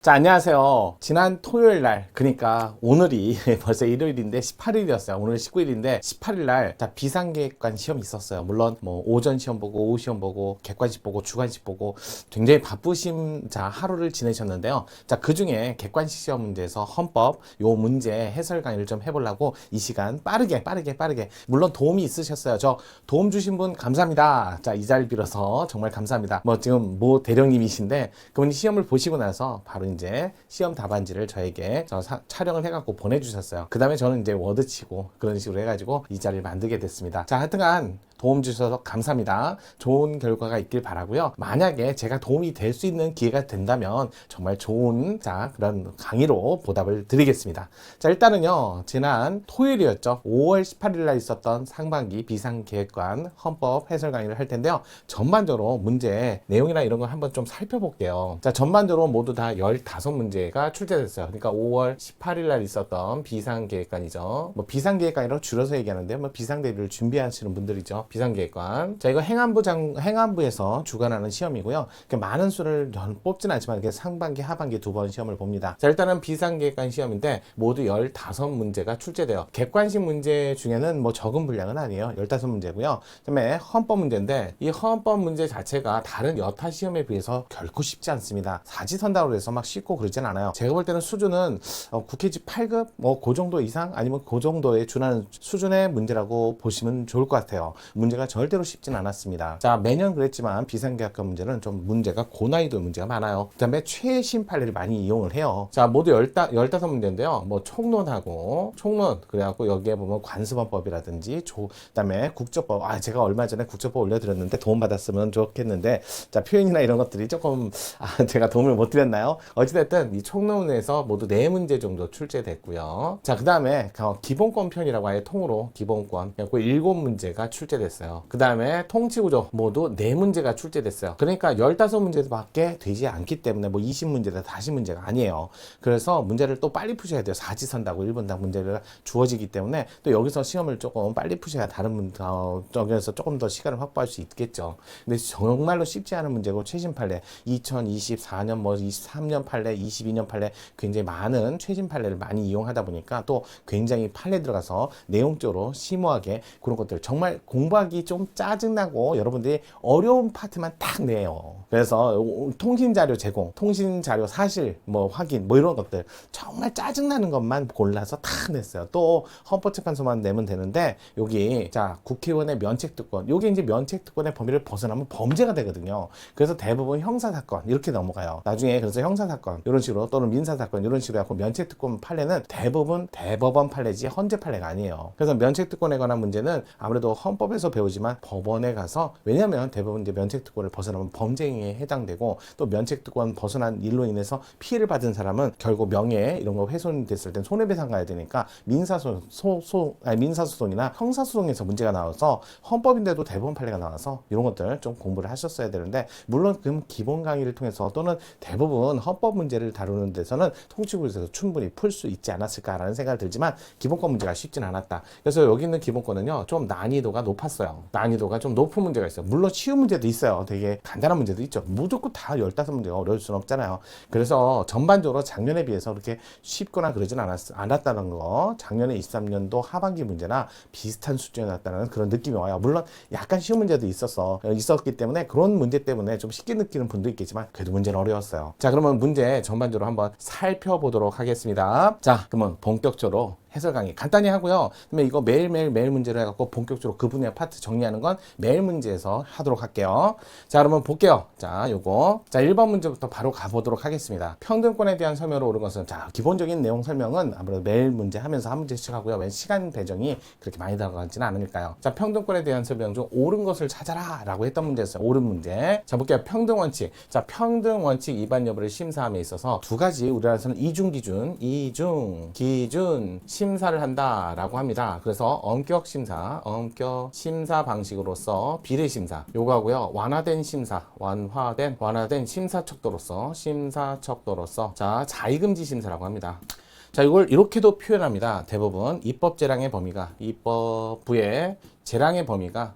자, 안녕하세요. 지난 토요일 날, 그러니까 오늘이 벌써 일요일인데 18일이었어요. 오늘 19일인데 18일 날 비상계획관 시험이 있었어요. 물론 뭐 오전 시험 보고 오후 시험 보고 객관식 보고 주관식 보고 굉장히 바쁘신 하루를 지내셨는데요. 자, 그중에 객관식 시험 문제에서 헌법 요 문제 해설 강의를 좀 해보려고 이 시간 빠르게 물론 도움이 있으셨어요. 저 도움 주신 분 감사합니다. 자, 이 자리를 빌어서 정말 감사합니다. 뭐 지금 모 대령님이신데 그분이 시험을 보시고 나서 바로 이제 시험 답안지를 저에게 촬영을 해갖고 보내주셨어요. 그 다음에 저는 이제 워드 치고 그런 식으로 해가지고 이 자리를 만들게 됐습니다. 자, 하여튼간 도움 주셔서 감사합니다. 좋은 결과가 있길 바라고요. 만약에 제가 도움이 될 수 있는 기회가 된다면 정말 좋은 그런 강의로 보답을 드리겠습니다. 자, 일단은요, 지난 토요일이었죠. 5월 18일 날 있었던 상반기 비상계획관 헌법 해설 강의를 할 텐데요. 전반적으로 문제 내용이나 이런 걸 한번 좀 살펴볼게요. 자, 전반적으로 모두 다 15문제가 출제됐어요. 그러니까 5월 18일 날 있었던 비상계획관이죠. 뭐 비상계획관이라고 줄여서 얘기하는데 뭐 비상대비를 준비하시는 분들이죠. 비상계획관. 자, 이거 행안부에서 주관하는 시험이고요. 많은 수를 뽑지는 않지만 이렇게 상반기, 하반기 두 번 시험을 봅니다. 자, 일단은 비상계획관 시험인데 모두 15문제가 출제돼요. 객관식 문제 중에는 뭐 적은 분량은 아니에요. 15문제고요. 그다음에 헌법 문제인데 이 헌법 문제 자체가 다른 여타 시험에 비해서 결코 쉽지 않습니다. 사지선다로 해서 막 쉽고 그러진 않아요. 제가 볼 때는 수준은 국회직 8급 뭐 그 정도 이상 아니면 그 정도에 준하는 수준의 문제라고 보시면 좋을 것 같아요. 문제가 절대로 쉽진 않았습니다. 자, 매년 그랬지만 비상계획관 문제는 좀 문제가 고난이도 문제가 많아요. 그 다음에 최신 판례를 많이 이용을 해요. 자, 모두 15문제인데요. 뭐 총론, 그래갖고 여기에 보면 관습헌법이라든지 그 다음에 국조법. 제가 얼마 전에 국조법 올려드렸는데 도움받았으면 좋겠는데, 자, 표현이나 이런 것들이 조금 제가 도움을 못 드렸나요? 어찌됐든 이 총론에서 모두 4문제 정도 출제됐고요. 자, 그 다음에 기본권 편이라고 아예 통으로 기본권 7문제가 출제됐어요. 그 다음에 통치구조 모두 4문제가 출제됐어요. 그러니까 15문제밖에 되지 않기 때문에 뭐 20문제다 40문제가 아니에요. 그래서 문제를 또 빨리 푸셔야 돼요. 사지선다고 1분당 문제가 주어지기 때문에 또 여기서 시험을 조금 빨리 푸셔야 다른 쪽에서 조금 더 시간을 확보할 수 있겠죠. 근데 정말로 쉽지 않은 문제고 최신 판례 2024년 뭐 23년 판례 22년 판례 굉장히 많은 최신 판례를 많이 이용하다 보니까 또 굉장히 판례 들어가서 내용적으로 심오하게 그런 것들 정말 공부하기 좀 짜증나고 여러분들이 어려운 파트만 딱 내요. 그래서 통신자료 제공, 통신자료 사실 뭐 확인 뭐 이런 것들 정말 짜증나는 것만 골라서 딱 냈어요. 또 헌법재판소만 내면 되는데 여기 국회의원의 면책특권 요게 이제 면책특권의 범위를 벗어나면 범죄가 되거든요. 그래서 대부분 형사사건 이렇게 넘어가요. 나중에 그래서 형사사건 이런 식으로 또는 민사사건 이런 식으로 해서 면책특권 판례는 대부분 대법원 판례지 헌재 판례가 아니에요. 그래서 면책특권에 관한 문제는 아무래도 헌법에서 배우지만 법원에 가서 왜냐하면 대부분 이제 면책특권을 벗어나면 범죄행위에 해당되고 또 면책특권 벗어난 일로 인해서 피해를 받은 사람은 결국 명예 이런 거 훼손됐을 땐 손해배상 가야 되니까 민사소송이나 형사소송에서 문제가 나와서 헌법인데도 대법원 판례가 나와서 이런 것들 좀 공부를 하셨어야 되는데 물론 그럼 기본 강의를 통해서 또는 대부분 헌법 문제를 다루는 데서는 통치구에서 충분히 풀 수 있지 않았을까라는 생각이 들지만 기본권 문제가 쉽진 않았다. 그래서 여기 있는 기본권은요 좀 난이도가 높았어요. 난이도가 좀 높은 문제가 있어요. 물론 쉬운 문제도 있어요. 되게 간단한 문제도 있죠. 무조건 다 15문제가 어려울 수는 없잖아요. 그래서 전반적으로 작년에 비해서 그렇게 쉽거나 그러진 않았다는 거 작년에 23년도 하반기 문제나 비슷한 수준이었다는 그런 느낌이 와요. 물론 약간 쉬운 문제도 있었기 때문에 그런 문제 때문에 좀 쉽게 느끼는 분도 있겠지만 그래도 문제는 어려웠어요. 자, 그러면 문제 전반적으로 한번 살펴보도록 하겠습니다. 자, 그러면 본격적으로 해설 강의 간단히 하고요. 그러면 이거 매일 문제로 해갖고 본격적으로 그 분야 파트 정리하는 건 매일 문제에서 하도록 할게요. 자, 그러면 볼게요. 자, 요거. 자, 1번 문제부터 바로 가보도록 하겠습니다. 평등권에 대한 설명으로 옳은 것은 기본적인 내용 설명은 아무래도 매일 문제 하면서 한 문제씩 하고요. 왜 시간 배정이 그렇게 많이 들어가지는 않으니까요. 자, 평등권에 대한 설명 중 옳은 것을 찾아라 라고 했던 문제였어요. 옳은 문제. 자, 볼게요. 평등원칙. 자, 평등원칙 위반 여부를 심사함에 있어서 두 가지 우리나라에서는 이중기준 심사를 한다라고 합니다. 그래서 엄격 심사 방식으로서 비례 심사 요거하고요. 완화된 심사 척도로서 자, 자의금지 심사라고 합니다. 자, 이걸 이렇게도 표현합니다. 대부분 입법 재량의 범위가 입법부의 재량의 범위가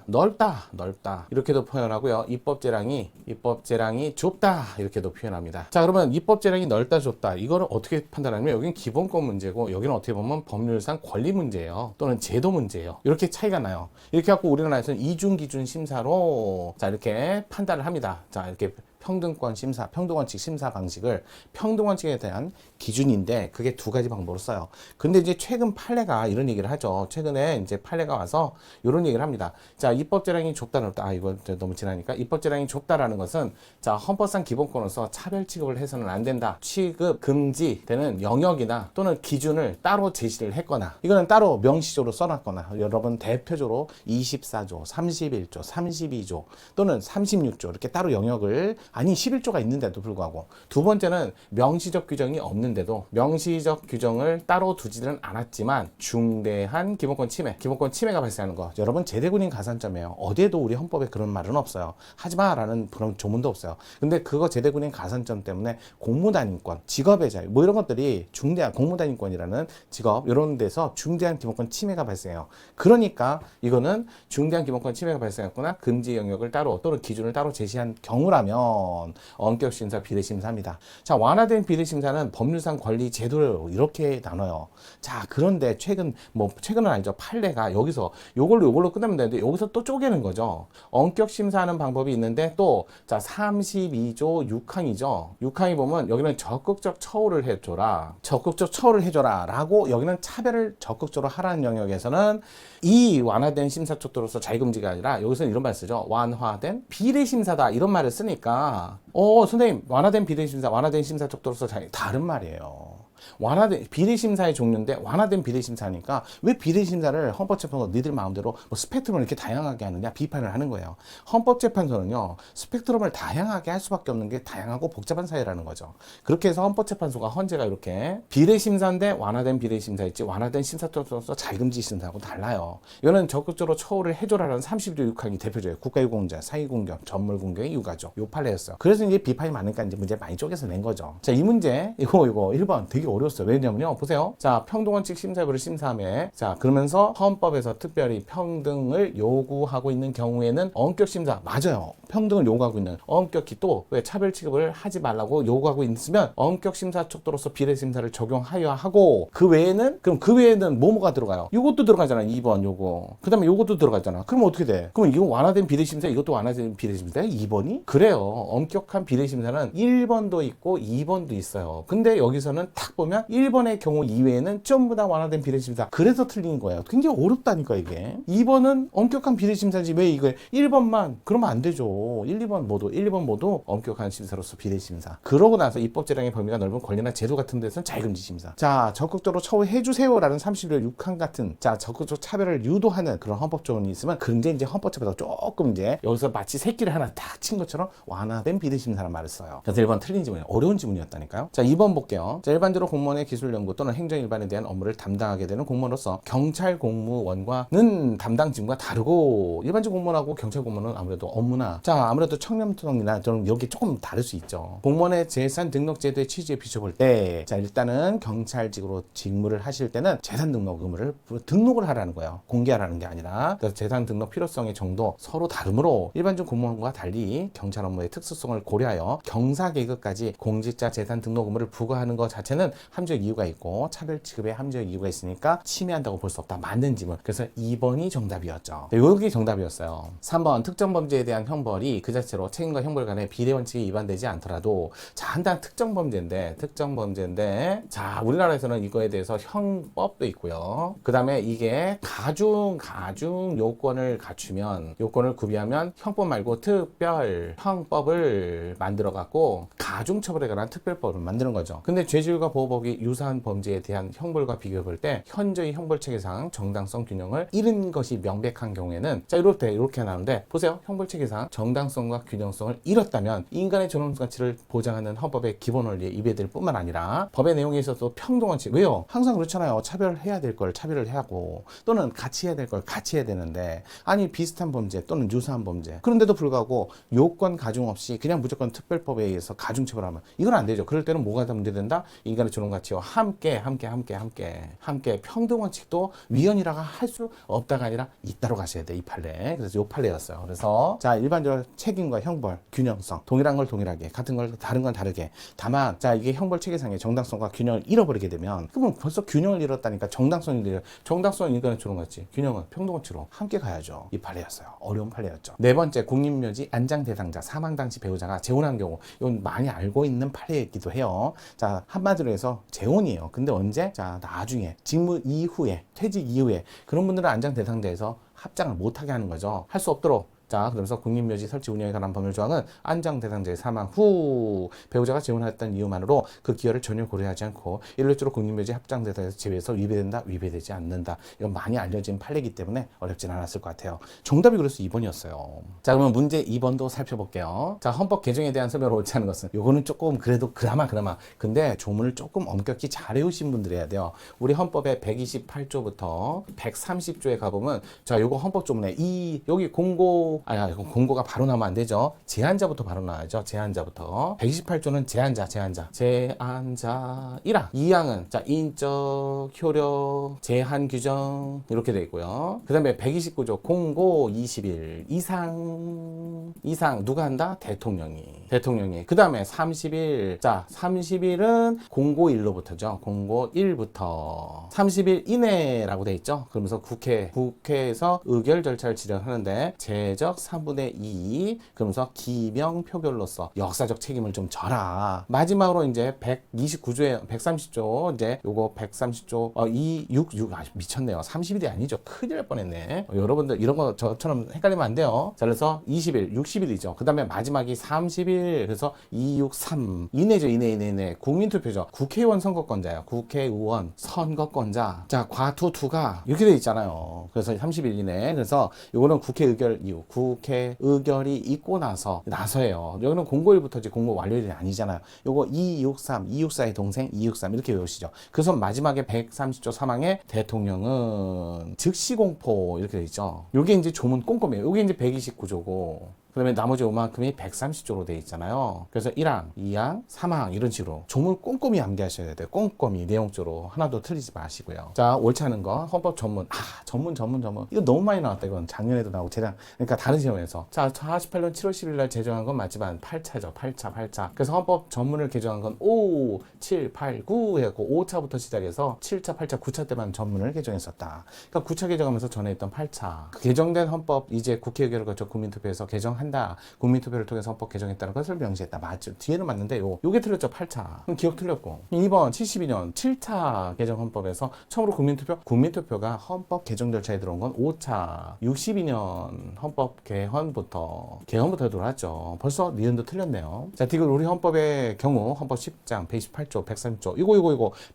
넓다 이렇게도 표현하고요. 입법 재량이 좁다 이렇게도 표현합니다. 자, 그러면 입법 재량이 넓다 좁다 이거를 어떻게 판단하냐면 여기는 기본권 문제고 여기는 어떻게 보면 법률상 권리 문제예요. 또는 제도 문제예요. 이렇게 차이가 나요. 이렇게 갖고 우리나라에서는 이중 기준 심사로 자 이렇게 판단을 합니다. 자, 이렇게 평등원칙 심사 방식을 평등원칙에 대한 기준인데 그게 두 가지 방법으로 써요. 근데 이제 최근 판례가 이런 얘기를 하죠. 최근에 이제 판례가 와서 이런 얘기를 합니다. 자, 입법 재량이 좁다 넓다. 이거 너무 지나니까 입법 재량이 좁다라는 것은 자, 헌법상 기본권으로서 차별 취급을 해서는 안 된다. 취급 금지되는 영역이나 또는 기준을 따로 제시를 했거나 이거는 따로 명시적으로 써놨거나 여러분 대표적으로 24조, 31조, 32조 또는 36조 이렇게 따로 영역을 아니 11조가 있는데도 불구하고 두 번째는 명시적 규정이 없는데도 명시적 규정을 따로 두지는 않았지만 중대한 기본권 침해가 발생하는 거 여러분 제대군인 가산점이에요. 어디에도 우리 헌법에 그런 말은 없어요. 하지마라는 그런 조문도 없어요. 근데 그거 제대군인 가산점 때문에 공무단인권, 직업의 자유 뭐 이런 것들이 중대한 공무단인권이라는 직업 이런 데서 중대한 기본권 침해가 발생해요. 그러니까 이거는 중대한 기본권 침해가 발생했거나 금지 영역을 따로 또는 기준을 따로 제시한 경우라면 엄격심사 비례심사입니다. 자, 완화된 비례심사는 법률상 권리 제도를 이렇게 나눠요. 자, 그런데 최근은 아니죠. 판례가 여기서 요걸로 끝나면 되는데 여기서 또 쪼개는 거죠. 엄격심사하는 방법이 있는데 또 자 32조 6항이죠. 6항이 보면 여기는 적극적 처우를 해줘라 라고 여기는 차별을 적극적으로 하라는 영역에서는 이 완화된 심사 촉도로서 자유금지가 아니라 여기서는 이런 말 쓰죠. 완화된 비례심사다 이런 말을 쓰니까 선생님 완화된 비례심사 완화된 심사 촉도로서 다른 말이에요. 완화된 비례심사의 종류인데 완화된 비례심사니까 왜 비례심사를 헌법재판소가 니들 마음대로 뭐 스펙트럼을 이렇게 다양하게 하느냐 비판을 하는 거예요. 헌법재판소는요 스펙트럼을 다양하게 할 수밖에 없는 게 다양하고 복잡한 사회라는 거죠. 그렇게 해서 헌법재판소가 헌재가 이렇게 비례심사인데 완화된 비례심사 있지 완화된 심사촉도로서 자유금지 심사하고 달라요. 이거는 적극적으로 처우를 해줘라는 30조 6항이 대표적이에요. 국가유공자, 사기공격, 전물공격의 유가죠. 요 판례였어요. 그래서 이제 비판이 많으니까 이제 문제 많이 쪼개서 낸 거죠. 자, 이 문제 이거 1번 되게 어려웠어요. 왜냐면요. 보세요. 자, 평등원칙 심사여부를 심사함에 자, 그러면서 헌법에서 특별히 평등을 요구하고 있는 경우에는 엄격심사 맞아요. 평등을 요구하고 있는 엄격히 또 왜 차별 취급을 하지 말라고 요구하고 있으면 엄격심사 촉도로서 비례심사를 적용하여야 하고 그 외에는 뭐가 들어가요? 이것도 들어가잖아. 2번 요거. 그 다음에 요것도 들어가잖아. 그러면 어떻게 돼? 그럼 이거 완화된 비례심사 이것도 완화된 비례심사야? 2번이? 그래요. 엄격한 비례심사는 1번도 있고 2번도 있어요. 근데 여기서는 딱 보면 1번의 경우 이외에는 전부 다 완화된 비례심사. 그래서 틀린 거예요. 굉장히 어렵다니까 이게. 2번은 엄격한 비례심사지 왜 이거 1번만 그러면 안 되죠. 1, 2번 모두 엄격한 심사로서 비례심사. 그러고 나서 입법재량의 범위가 넓은 권리나 제도 같은 데서는 자유금지 심사. 자, 적극적으로 처우해주세요라는 30조 6항 같은 자 적극적 차별을 유도하는 그런 헌법 조문이 있으면 근데 이제 헌법재판소 조금 이제 여기서 마치 새끼를 하나 딱 친 것처럼 완화된 비례심사라는 말을 써요. 그래서 1번 틀린 지문이 어려운 지문이었다니까요. 자, 2번 볼게요. 자, 일반적으로 공무원의 기술연구 또는 행정일반에 대한 업무를 담당하게 되는 공무원으로서 경찰 공무원과는 담당 직무가 다르고 일반적 공무원하고 경찰 공무원은 아무래도 업무나 자 아무래도 청렴성이나 좀 여기 조금 다를 수 있죠. 공무원의 재산 등록 제도의 취지에 비춰볼 때 자 일단은 경찰직으로 직무를 하실 때는 재산 등록 의무를 등록을 하라는 거예요. 공개하라는 게 아니라 그래서 재산 등록 필요성의 정도 서로 다르므로 일반적 공무원과 달리 경찰 업무의 특수성을 고려하여 경사 계급까지 공직자 재산 등록 의무를 부과하는 것 자체는 함정적 이유가 있고 차별 취급에 함정적 이유가 있으니까 침해한다고 볼 수 없다. 맞는 지문. 그래서 2번이 정답이었죠. 여기 정답이었어요. 3번 특정 범죄에 대한 형벌이 그 자체로 책임과 형벌 간의 비례 원칙이 위반되지 않더라도 자 한단 특정 범죄인데 자 우리나라에서는 이거에 대해서 형법도 있고요. 그 다음에 이게 가중 요건을 갖추면 요건을 구비하면 형법 말고 특별 형법을 만들어 갖고 가중처벌에 관한 특별법을 만드는 거죠. 근데 죄질과 보호법이 유사한 범죄에 대한 형벌과 비교해 볼 때 현저히 형벌 체계상 정당성 균형을 잃은 것이 명백한 경우에는 자 이렇게 나오는데 보세요. 형벌 체계상 정당성과 균형성을 잃었다면 인간의 존엄 가치를 보장하는 헌법의 기본 원리에 위배될 뿐만 아니라 법의 내용에 있어서 평등원칙 왜요? 항상 그렇잖아요. 차별해야 될 걸 차별을 해야 하고 또는 같이 해야 될 걸 같이 해야 되는데 아니 비슷한 범죄 또는 유사한 범죄 그런데도 불구하고 요건 가중 없이 그냥 무조건 특별법에 의해서 가중처벌하면 이건 안 되죠. 그럴 때는 뭐가 문제된다? 인간의 주는 것 같이요. 함께 평등원칙도 위헌이라고 할 수 없다가 아니라 있다로 가셔야 돼. 이 판례. 그래서 요 판례였어요. 그래서 자, 일반적으로 책임과 형벌, 균형성, 동일한 걸 동일하게, 같은 걸 다른 건 다르게. 다만 자, 이게 형벌 체계상의 정당성과 균형을 잃어버리게 되면 그러면 벌써 균형을 잃었다니까 정당성을 인간을 주는 거지. 균형은 평등원칙으로 함께 가야죠. 이 판례였어요. 어려운 판례였죠. 네 번째, 국립묘지 안장 대상자 사망 당시 배우자가 재혼한 경우. 이건 많이 알고 있는 판례이기도 해요. 자, 한마디로 해서 재혼이에요. 근데 언제? 자, 나중에 직무 이후에, 퇴직 이후에 그런 분들은 안장 대상자에서 합장을 못하게 하는 거죠. 할 수 없도록. 자, 그러면서 국립묘지 설치 운영에 관한 법률 조항은 안장 대상자의 사망 후 배우자가 재혼했던 이유만으로 그 기여를 전혀 고려하지 않고 일률적으로 국립묘지 합장 대상에서 제외해서 위배된다, 위배되지 않는다. 이건 많이 알려진 판례이기 때문에 어렵진 않았을 것 같아요. 정답이 그래서 2번이었어요. 자, 그러면 문제 2번도 살펴볼게요. 자, 헌법 개정에 대한 설명을 옳지 않은 것은 요거는 조금 그래도 그나마 근데 조문을 조금 엄격히 잘 외우신 분들이 해야 돼요. 우리 헌법의 128조부터 130조에 가보면 자, 요거 헌법 조문에 여기 공고가 바로 나오면 안 되죠. 제한자부터 바로 나와야죠. 제한자부터. 128조는 제한자. 제한자 1항. 2항은 자, 인적, 효력, 제한 규정 이렇게 되어 있고요. 그 다음에 129조 공고 20일 이상 누가 한다? 대통령이. 그 다음에 30일. 자, 30일은 공고 1로부터죠. 공고 1부터 30일 이내라고 되어 있죠. 그러면서 국회에서 의결 절차를 진행하는데 제적 3분의 2 그러면서 기명 표결로서 역사적 책임을 좀 져라. 마지막으로 이제 129조에 130조 이제 요거 130조 266 미쳤네요. 30일이 아니죠. 큰일 날 뻔했네. 여러분들 이런 거 저처럼 헷갈리면 안 돼요. 자, 그래서 20일 60일이죠. 그 다음에 마지막이 30일 그래서 263 이내죠. 이내 국민투표죠. 국회의원 선거권자예요. 국회의원 선거권자. 자, 과투가 이렇게 돼 있잖아요. 그래서 30일 이내. 그래서 요거는 국회 의결 이후 국회 의결이 있고 나서예요. 여기는 공고일부터지 공고 완료일이 아니잖아요. 요거 264의 동생 263 이렇게 외우시죠. 그래서 마지막에 130조 3항에 대통령은 즉시 공포 이렇게 돼 있죠. 요게 이제 조문 꼼꼼해요. 요게 이제 129조고 그 다음에 나머지 요만큼이 130조로 되어 있잖아요. 그래서 1항, 2항, 3항 이런 식으로 조문 꼼꼼히 암기하셔야 돼요. 꼼꼼히 내용적으로 하나도 틀리지 마시고요. 자, 옳지 않은 거 헌법 전문. 전문. 이거 너무 많이 나왔다. 이건 작년에도 나오고 그러니까 다른 시험에서. 자, 48년 7월 10일 날 제정한 건 맞지만 8차죠. 8차. 그래서 헌법 전문을 개정한 건 5, 7, 8, 9 해갖고 5차부터 시작해서 7차, 8차, 9차 때만 전문을 개정했었다. 그러니까 9차 개정하면서 전에 했던 8차. 그 개정된 헌법 이제 국회 의결을 거쳐 국민투표에서 개정한다. 국민투표를 통해서 헌법 개정했다는 것을 명시했다. 맞죠? 뒤에는 맞는데 요게 틀렸죠. 8차. 그럼 기억 틀렸고. 2번 72년 7차 개정 헌법에서 처음으로 국민투표가 헌법 개정 절차에 들어온 건 5차 62년 헌법 개헌부터 들어왔죠. 벌써 니은도 틀렸네요. 자, 디귿 우리 헌법의 경우 헌법 10장 128조 130조 이거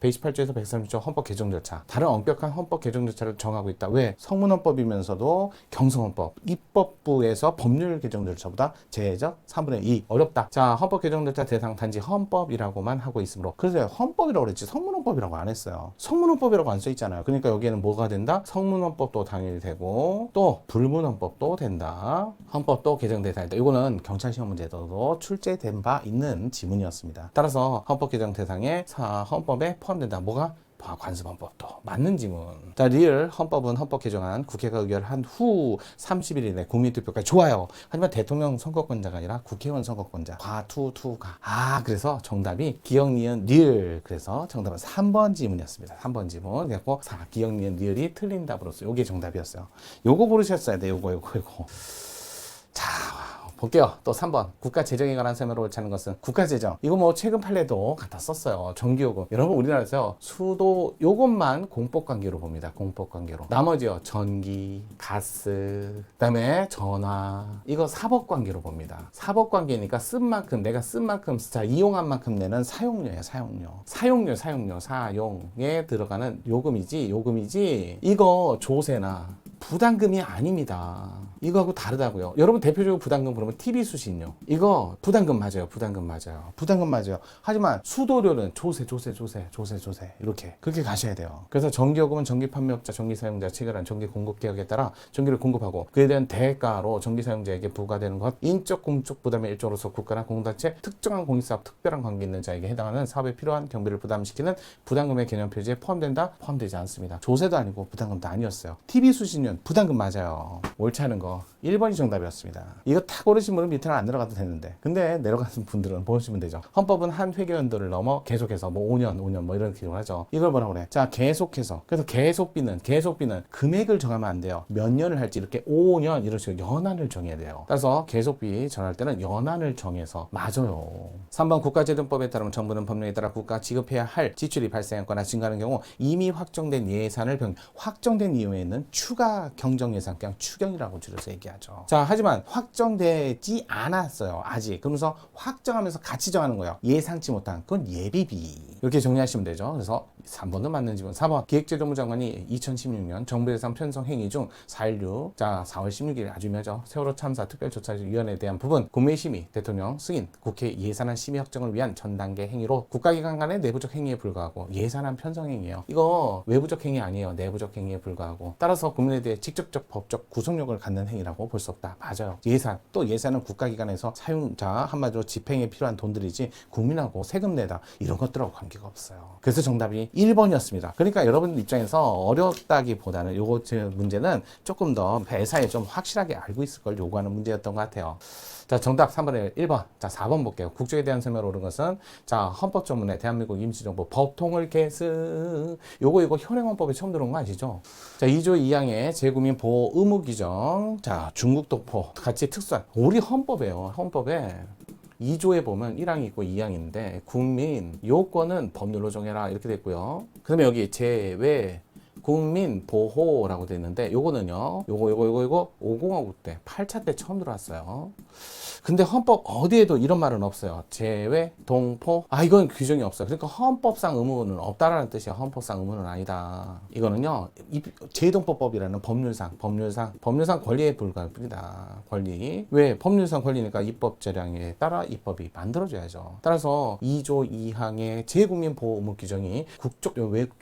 128조에서 130조 헌법 개정 절차 다른 엄격한 헌법 개정 절차를 정하고 있다. 왜? 성문헌법이면서도 경성헌법 입법부에서 법률 개정 절차보다 제적 3분의 2 어렵다. 자, 헌법 개정 절차 대상 단지 헌법이라고만 하고 있으므로 그래서 헌법이라고 그랬지 성문헌법이라고 안 했어요. 성문헌법이라고 안 써 있잖아요. 그러니까 여기에는 뭐가 된다? 성문헌법도 당연히 되고 또 불문헌법도 된다. 헌법도 개정 대상이다. 이거는 경찰 시험 문제도 출제된 바 있는 지문이었습니다. 따라서 헌법 개정 대상에 헌법에 포함된다. 뭐가? 관습헌법도 맞는 지문. 자, 리얼 헌법은 헌법 개정안 국회가 의결한 후 30일 이내 국민투표까지 좋아요. 하지만 대통령 선거권자가 아니라 국회의원 선거권자. 과투가. 그래서 정답이 기억, 니은, 리얼. 그래서 정답은 3번 지문이었습니다. 3번 지문. 그래서 기억, 니은, 리얼이 틀린 답으로서 요게 정답이었어요. 요거 고르셨어야 돼. 요거. 자, 볼게요. 또 3번. 국가 재정에 관한 설명을 옳지 않은 것은 국가 재정. 이거 뭐 최근 판례도 갖다 썼어요. 전기요금. 여러분 우리나라에서 수도 요것만 공법관계로 봅니다. 공법관계로. 나머지요. 전기, 가스, 그다음에 전화. 이거 사법관계로 봅니다. 사법관계니까 쓴 만큼 내가 쓴 만큼 자, 이용한 만큼 내는 사용료예요. 사용료에 들어가는 요금이지. 이거 조세나 부담금이 아닙니다. 이거하고 다르다고요. 여러분 대표적으로 부담금 그러면 TV 수신료. 이거 부담금 맞아요. 부담금 맞아요. 부담금 맞아요. 하지만 수도료는 조세 이렇게 그렇게 가셔야 돼요. 그래서 전기요금은 전기 판매업자, 전기 사용자 체결한 전기 공급 계약에 따라 전기를 공급하고 그에 대한 대가로 전기 사용자에게 부과되는 것 인적 공적 부담의 일조로서 국가나 공단체 특정한 공익사업 특별한 관계 있는 자에게 해당하는 사업에 필요한 경비를 부담시키는 부담금의 개념 표지에 포함된다? 포함되지 않습니다. 조세도 아니고 부담금도 아니었어요. TV 수신료는 부담금 맞아요. 옳지 않은 거 1번이 정답이었습니다. 이거 탁 고르신 분은 밑에는 안 내려가도 되는데 근데 내려가는 분들은 보시면 되죠. 헌법은 한 회계연도를 넘어 계속해서 뭐 5년 뭐 이런 기록을 하죠. 이걸 뭐라고 그래? 자, 계속해서. 그래서 계속비는 금액을 정하면 안 돼요. 몇 년을 할지 이렇게 5년 이런 식으로 연한을 정해야 돼요. 따라서 계속비 정할 때는 연한을 정해서 맞아요. 3번 국가재정법에 따르면 정부는 법령에 따라 국가 지급해야 할 지출이 발생하거나 증가하는 경우 이미 확정된 예산을 확정된 이후에는 추가 경정 예산 그냥 추경이라고 줄여서 얘기하죠. 자, 하지만 확정되지 않았어요. 아직. 그러면서 확정하면서 같이 정하는 거예요. 예상치 못한 그건 예비비. 이렇게 정리하시면 되죠. 그래서 3번은 맞는 지문. 4번 기획재정부 장관이 2016년 정부 예산 편성 행위 중 4.16 자 4월 16일 아주 유명하죠. 세월호 참사 특별조사위원회에 대한 부분 국무회의 심의, 대통령 승인, 국회 예산안 심의 확정을 위한 전 단계 행위로 국가기관 간의 내부적 행위에 불과하고 예산안 편성 행위예요. 이거 외부적 행위 아니에요. 내부적 행위에 불과하고 따라서 국민에 대해 직접적 법적 구속력을 갖는 행위라고 볼 수 없다. 맞아요. 예산 또 예산은 국가기관에서 사용자 한마디로 집행에 필요한 돈들이지 국민하고 세금 내다 이런 것들하고 관계가 없어요. 그래서 정답이 1번이었습니다. 그러니까 여러분 입장에서 어렵다기보다는 요거 문제는 조금 더 회사에 좀 확실하게 알고 있을 걸 요구하는 문제였던 것 같아요. 자, 정답 3번에 1번. 자, 4번 볼게요. 국적에 대한 설명을 옳은 것은 자, 헌법 전문에 대한민국 임시정부 법통을 계승. 요거 현행헌법에 처음 들어온 거 아시죠? 자, 2조 2항의 재국민 보호 의무 규정. 자, 중국 동포 같이 특수한 우리 헌법이에요. 헌법에 2조에 보면 1항이 있고 2항인데 국민 요건은 법률로 정해라 이렇게 됐고요. 그다음에 여기 제외 국민 보호라고 되어 있는데 요거는요. 요거 5공화국 때 8차 때 처음 들어왔어요. 근데 헌법 어디에도 이런 말은 없어요. 제외, 동포. 이건 규정이 없어요. 그러니까 헌법상 의무는 없다라는 뜻이야. 헌법상 의무는 아니다. 이거는요. 제동법법이라는 법률상 권리에 불과할 뿐이다. 권리. 왜? 법률상 권리니까 입법 재량에 따라 입법이 만들어져야죠. 따라서 2조 2항의 재국민 보호 의무 규정이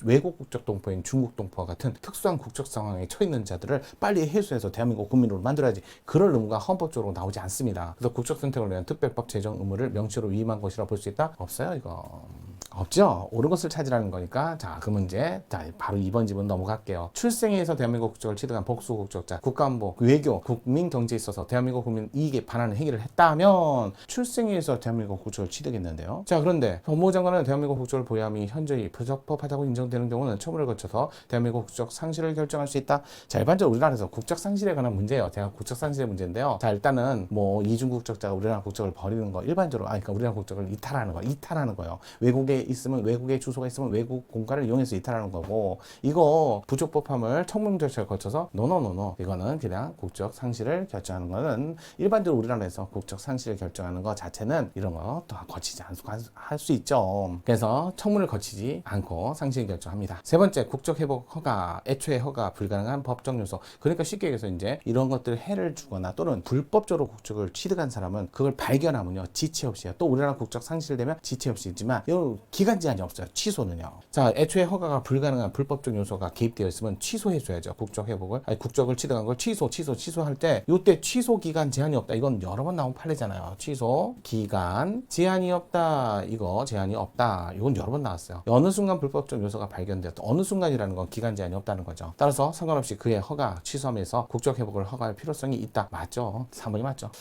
외국 국적 동포인 중국 동포와 같은 특수한 국적 상황에 처해 있는 자들을 빨리 해소해서 대한민국 국민으로 만들어야지. 그럴 의무가 헌법적으로 나오지 않습니다. 그래서 국적 선택을 위한 특별법 제정 의무를 명시로 위임한 것이라 볼 수 있다? 없어요, 이거. 없죠. 옳은 것을 찾으라는 거니까. 자, 그 문제. 자, 바로 2번 지문 넘어갈게요. 출생에서 대한민국 국적을 취득한 복수 국적자, 국가안보, 외교, 국민 경제에 있어서 대한민국 국민 이익에 반하는 행위를 했다면 출생에서 대한민국 국적을 취득했는데요. 자, 그런데 법무부 장관은 대한민국 국적을 보유함이 현저히 부적법하다고 인정되는 경우는 처분을 거쳐서 대한민국 국적 상실을 결정할 수 있다. 자, 일반적으로 우리나라에서 국적 상실에 관한 문제예요. 대한 국적 상실의 문제인데요. 자, 일단은 뭐 이중 국적자가 우리나라 국적을 버리는 거 일반적으로 그러니까 우리나라 국적을 이탈하는 거예요. 외국에 있으면 외국에 주소가 있으면 외국 공간을 이용해서 이탈하는 거고 이거 부적법함을 청문 절차를 거쳐서 노노노노 이거는 그냥 국적 상실을 결정하는 거는 일반적으로 우리나라에서 국적 상실을 결정하는 거 자체는 이런 거 또 거치지 않고 할 수 있죠. 그래서 청문을 거치지 않고 상실 결정합니다. 세 번째 국적 회복 허가 애초에 허가 불가능한 법적 요소 그러니까 쉽게 얘기해서 이제 이런 것들 해를 주거나 또는 불법적으로 국적을 취득한 사람은 그걸 발견하면요 지체 없이요. 또 우리나라 국적 상실되면 지체 없이 있지만 이 기간 제한이 없어요. 취소는요. 자, 애초에 허가가 불가능한 불법적 요소가 개입되어 있으면 취소해줘야죠. 국적 회복을 국적을 취득한 걸 취소할 때 이때 취소 기간 제한이 없다. 이건 여러 번 나온 판례잖아요. 취소 기간 제한이 없다. 이거 제한이 없다. 이건 여러 번 나왔어요. 어느 순간 불법적 요소가 발견되었다. 어느 순간이라는 건 기간 제한이 없다는 거죠. 따라서 상관없이 그의 허가 취소하면서 국적 회복을 허가할 필요성이 있다. 맞죠? 3번이 맞죠.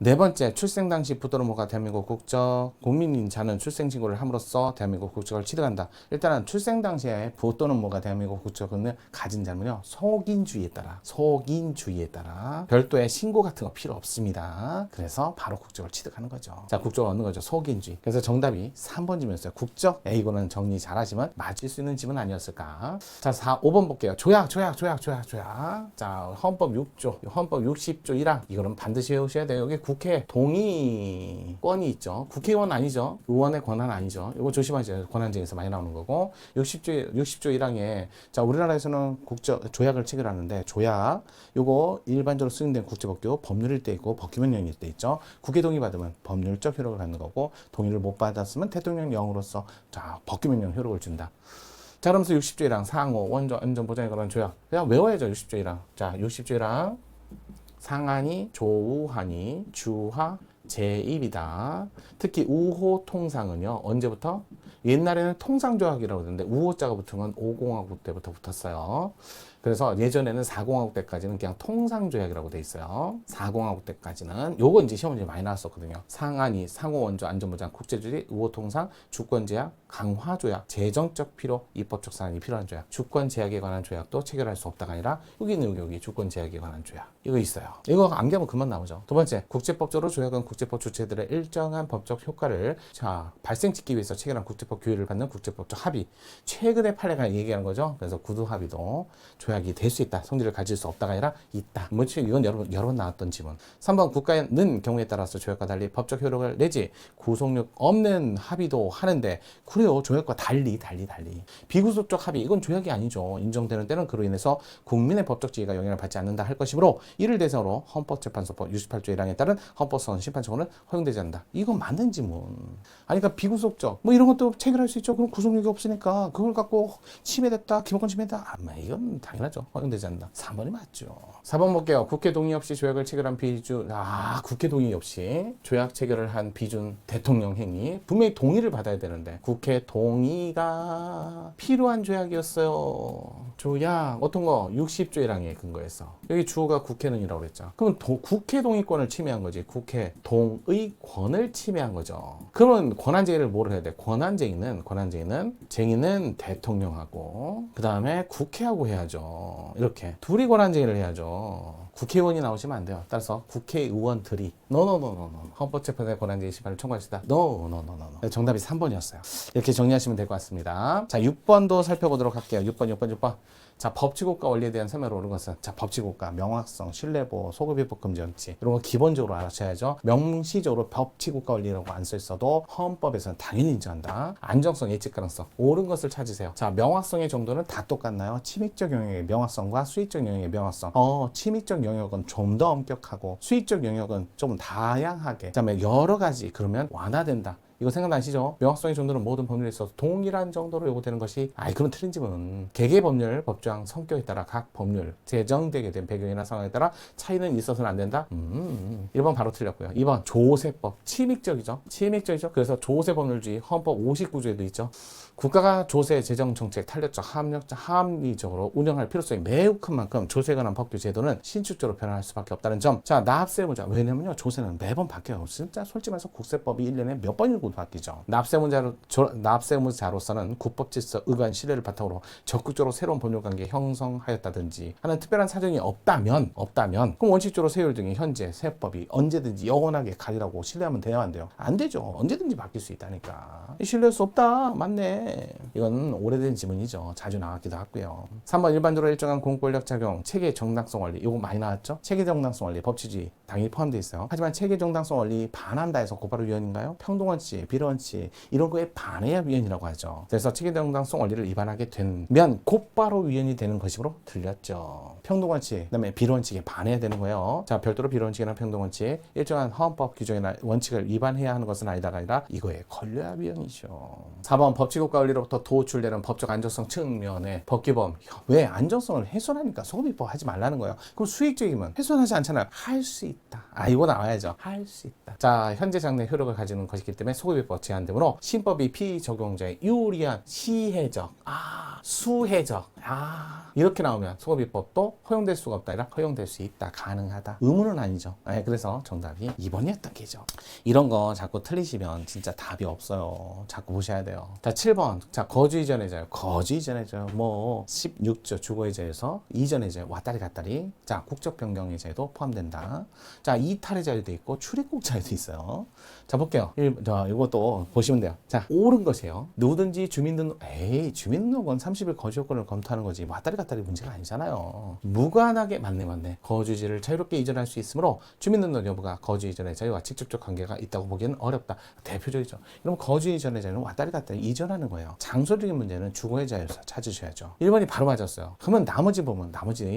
네 번째, 출생 당시 부도로모가 대한민국 국적, 국민인 자는 출생신고를 함으로써 대한민국 국적을 취득한다. 일단은 출생 당시에 부 또는 모가 대한민국 국적을 가진 자는요, 속인주의에 따라 별도의 신고 같은 거 필요 없습니다. 그래서 바로 국적을 취득하는 거죠. 자, 국적을 얻는 거죠. 속인주의. 그래서 정답이 3번 지문이었어요. 국적. 이거는 정리 잘하시면 맞을 수 있는 지문 아니었을까. 자, 5번 볼게요. 조약. 자, 헌법 6조, 헌법 60조 1항. 이거는 반드시 외우셔야 돼요. 여기 국회 동의권이 있죠. 국회의원 아니죠. 의원의 권한 아니죠. 이거 조심하세요. 권한쟁에서 많이 나오는 거고. 60조 1항에 자, 우리나라에서는 조약을 체결하는데 조약 요거 일반적으로 승인된 국제법규 법률일 때 있고 법규명령일 때 있죠. 국회 동의 받으면 법률적 효력을 갖는 거고 동의를 못 받았으면 대통령령으로서 자, 법규명령 효력을 준다. 자, 그러면서 60조 1항 상호 원조 안전 보장에 관한 조약. 그냥 외워야죠. 60조 1항. 자, 60조 1항 상하니 조우하니 주하 제1이다. 특히 우호 통상은요. 언제부터? 옛날에는 통상조약이라고 그러는데 우호자가 붙으면 5공화국 때부터 붙었어요. 그래서 예전에는 4공화국 때까지는 그냥 통상조약이라고 돼 있어요. 4공화국 때까지는 요거 이제 시험 문제 많이 나왔었거든요. 상한이 상호원조 안전보장 국제주의 우호통상 주권제약 강화조약 재정적 필요 입법적 사안이 필요한 조약 주권제약에 관한 조약도 체결할 수 없다가 아니라 여기 있는 여기 주권제약에 관한 조약 이거 있어요. 이거 암기하면 그만 나오죠. 두 번째 국제법적으로 조약은 국제법 주체들의 일정한 법적 효과를 자 발생시키기 위해서 체결한 국제법 규율을 받는 국제법적 합의 최근의 판례가 얘기하는 거죠. 그래서 구두 합의도 조약이 될 수 있다. 성질을 가질 수 없다가 아니라 있다. 뭐 이건 여러 번 나왔던 지문. 3번 국가는 경우에 따라서 조약과 달리 법적 효력을 내지 구속력 없는 합의도 하는데 그래요. 조약과 달리 비구속적 합의 이건 조약이 아니죠. 인정되는 때는 그로 인해서 국민의 법적 지위가 영향을 받지 않는다 할 것이므로 이를 대상으로 헌법재판소법 68조 1항에 따른 헌법소원 심판청구는 허용되지 않는다. 이건 맞는 지문. 아니 그러니까 비구속적 뭐 이런 것도 체결할 수 있죠. 그럼 구속력이 없으니까 그걸 갖고 침해됐다. 기본권 침해됐다. 아마 이건 당연하죠. 허용되지 않는다. 3번이 맞죠. 4번 볼게요. 국회 동의 없이 조약을 체결한 비준 국회 동의 없이 조약 체결을 한 비준 대통령 행위 분명히 동의를 받아야 되는데 국회 동의가 필요한 조약이었어요. 조약 어떤 거 60조 1항에 근거해서 여기 주어가 국회는이라고 그랬죠. 그러면 국회 동의권을 침해한 거지. 국회 동의권을 침해한 거죠. 그러면 권한쟁의를 뭐를 해야 돼? 쟁의는 대통령하고 그 다음에 국회하고 해야죠. 이렇게 둘이 권한쟁의를 해야죠. 국회의원이 나오시면 안 돼요. 따라서 국회의원들이 헌법재판소에 권한쟁의 심판을 청구하시다. 정답이 3번이었어요. 이렇게 정리하시면 될 것 같습니다. 자, 6번도 살펴보도록 할게요. 6번. 자, 법치국가 원리에 대한 설명을 오는 것은 자, 법치국가, 명확성, 신뢰보호, 소급입법 금지 원칙 이런 거 기본적으로 알아셔야죠. 명시적으로 법치국가 원리라고 안 써 있어도 헌법에서는 당연히 인정한다. 안정성, 예측 가능성, 옳은 것을 찾으세요. 자, 명확성의 정도는 다 똑같나요? 침익적 영역의 명확성과 수익적 영역의 명확성. 침익적 영역은 좀 더 엄격하고 수익적 영역은 좀 다양하게 그다음에 여러 가지 그러면 완화된다. 이거 생각나시죠? 명확성의 정도는 모든 법률에 있어서 동일한 정도로 요구되는 것이 그건 틀린 지문. 개개법률 법조항 성격에 따라 각 법률 제정되게 된 배경이나 상황에 따라 차이는 있어서는 안 된다. 1번 바로 틀렸고요. 2번 조세법 침익적이죠. 그래서 조세법률주의 헌법 59조에도 있죠. 국가가 조세 재정 정책 탄력적 합리적으로 운영할 필요성이 매우 큰 만큼 조세에 관한 법규 제도는 신축적으로 변화할 수밖에 없다는 점. 자, 납세의무자. 왜냐면요. 조세는 매번 바뀌어요. 진짜 솔직히 말해서 국세법이 1년에 몇 번이고 바뀌죠. 납세의무자로서는 국법 질서, 의관, 신뢰를 바탕으로 적극적으로 새로운 법률 관계 형성하였다든지 하는 특별한 사정이 없다면 그럼 원칙적으로 세율 등의 현재 세법이 언제든지 영원하게 가리라고 신뢰하면 돼요, 안 돼요? 안 되죠. 언제든지 바뀔 수 있다니까. 신뢰할 수 없다. 맞네. 이건 오래된 지문이죠. 자주 나왔기도 하고요. 3번 일반적으로 일정한 공권력 작용, 체계 정당성 원리. 이거 많이 나왔죠? 체계 정당성 원리, 법치주의 당연히 포함되어 있어요. 하지만 체계 정당성 원리 반한다 해서 곧바로 위헌인가요? 평등원칙, 비례원칙 이런 거에 반해야 위헌이라고 하죠. 그래서 체계 정당성 원리를 위반하게 되면 곧바로 위헌이 되는 것이므로 틀렸죠. 평등원칙, 그다음에 비례원칙에 반해야 되는 거예요. 자, 별도로 비례원칙이나 평등원칙 일정한 헌법 규정이나 원칙을 위반해야 하는 것은 아니다가 아니라 이거에 걸려야 위헌이죠. 4번 법치국가 원리로부터 도출되는 법적 안정성 측면에 법규범 왜 안정성을 훼손하니까 소급입법 하지 말라는 거예요. 그럼 수익적이면 훼손하지 않잖아요. 할 수 있다. 이거 나와야죠. 할 수 있다. 자, 현재 장래 효력을 가지는 것이기 때문에 소급입법 제한되므로 신법이 피적용자의 유리한 시혜적 수혜적 이렇게 나오면 소급입법도 허용될 수가 없다. 아니라 허용될 수 있다. 가능하다. 의무는 아니죠. 그래서 정답이 2번이었던 게죠. 이런 거 자꾸 틀리시면 진짜 답이 없어요. 자꾸 보셔야 돼요. 자, 7번. 자, 거주 이전의 자유. 뭐 16조 주거의 자유에서 이전의 자유 왔다리 갔다리. 자, 국적 변경의 자유도 포함된다. 자, 이탈의 자유도 있고 출입국 자유도 있어요. 자, 볼게요. 이것도 보시면 돼요. 자, 옳은 것이에요. 누구든지 주민등록은 30일 거주 요건을 검토하는 거지 왔다리 갔다리 문제가 아니잖아요. 무관하게 맞네. 거주지를 자유롭게 이전할 수 있으므로 주민등록 여부가 거주 이전의 자유와 직접적 관계가 있다고 보기에는 어렵다. 대표적이죠. 그럼 거주 이전의 자유는 왔다리 갔다리 이전하는 거예요. 장소적인 문제는 주거의 자유에서 찾으셔야죠. 1번이 바로 맞았어요. 그러면 나머지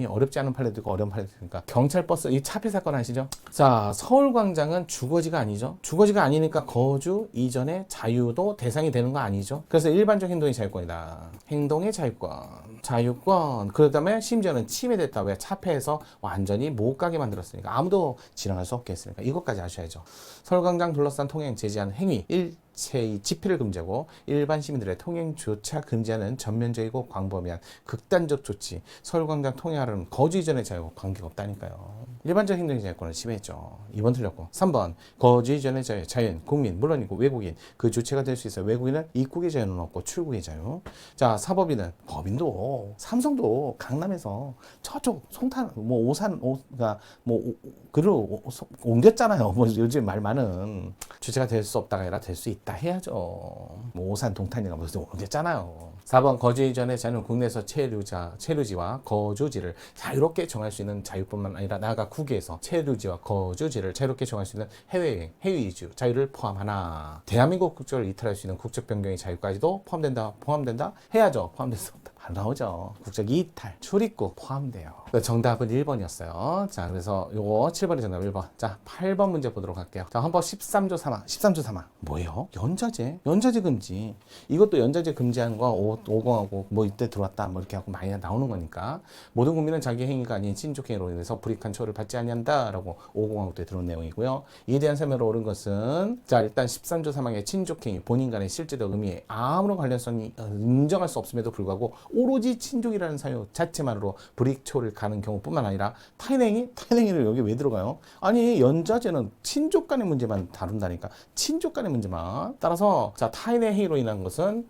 어렵지 않은 판례도 있고 어려운 판례도 있으니까 경찰 버스 이 차피 사건 아시죠? 자, 서울광장은 주거지가 아니죠. 주거지가 아니니까 거주 이전의 자유도 대상이 되는 거 아니죠. 그래서 일반적 행동의 자유권이다. 행동의 자유권. 그 다음에 심지어는 침해됐다. 왜? 차폐해서 완전히 못 가게 만들었으니까 아무도 지나갈 수 없게 했으니까 이것까지 아셔야죠. 서울광장 둘러싼 통행 제지한 행위 일체의 집회를 금지하고 일반 시민들의 통행조차 금지하는 전면적이고 광범위한 극단적 조치. 서울광장 통행하려는 거주 이전의 자유와 관계가 없다니까요. 일반적 행동의 자유권을 침해했죠. 2번 틀렸고 3번 거주 이전의 자유는 국민 물론이고 외국인 그 주체가 될 수 있어요. 외국인은 입국의 자유는 없고 출국의 자유. 자, 사법인은 법인도 삼성도 강남에서 저쪽 송탄 오산 그로 옮겼잖아요. 요즘 말 많은 주체가 될 수 없다가 아니라 될 수 있다 해야죠. 오산 동탄이가 무슨 옮겼잖아요. 4번 거주 이전의 자유는 국내에서 체류지와 거주지를 자유롭게 정할 수 있는 자유뿐만 아니라 나아가 국외에서 체류지와 거주지를 자유롭게 정할 수 있는 해외 이주 자유를 포함하나 대한민국 국적을 이탈할 수 있는 국적 변경의 자유까지도 포함된다 해야죠. 포함될 수 없다. 바로 나오죠. 국적 이탈, 출입국 포함돼요. 정답은 1번이었어요. 자, 그래서 요거 7번이 정답 1번. 자, 8번 문제 보도록 할게요. 자, 헌법 13조 3항. 뭐예요? 연자제 금지. 이것도 연자제 금지하는 거 50하고 뭐 이때 들어왔다 뭐 이렇게 하고 많이 나오는 거니까 모든 국민은 자기 행위가 아닌 친족 행위로 인해서 불이익한 처우를 받지 아니한다라고 50하고 때 들어온 내용이고요. 이에 대한 설명으로 옳은 것은 자, 일단 13조 3항의 친족 행위 본인 간의 실제적 의미에 아무런 관련성이 인정할 수 없음에도 불구하고 오로지 친족이라는 사유 자체만으로 불이익 처우를 가는 경우뿐만 아니라 타인행위를 여기 왜 들어가요? 아니, 연자제는 친족 간의 문제만 다룬다니까. 친족 간의 문제만. 따라서 자, 타인의 행위로 인한 것은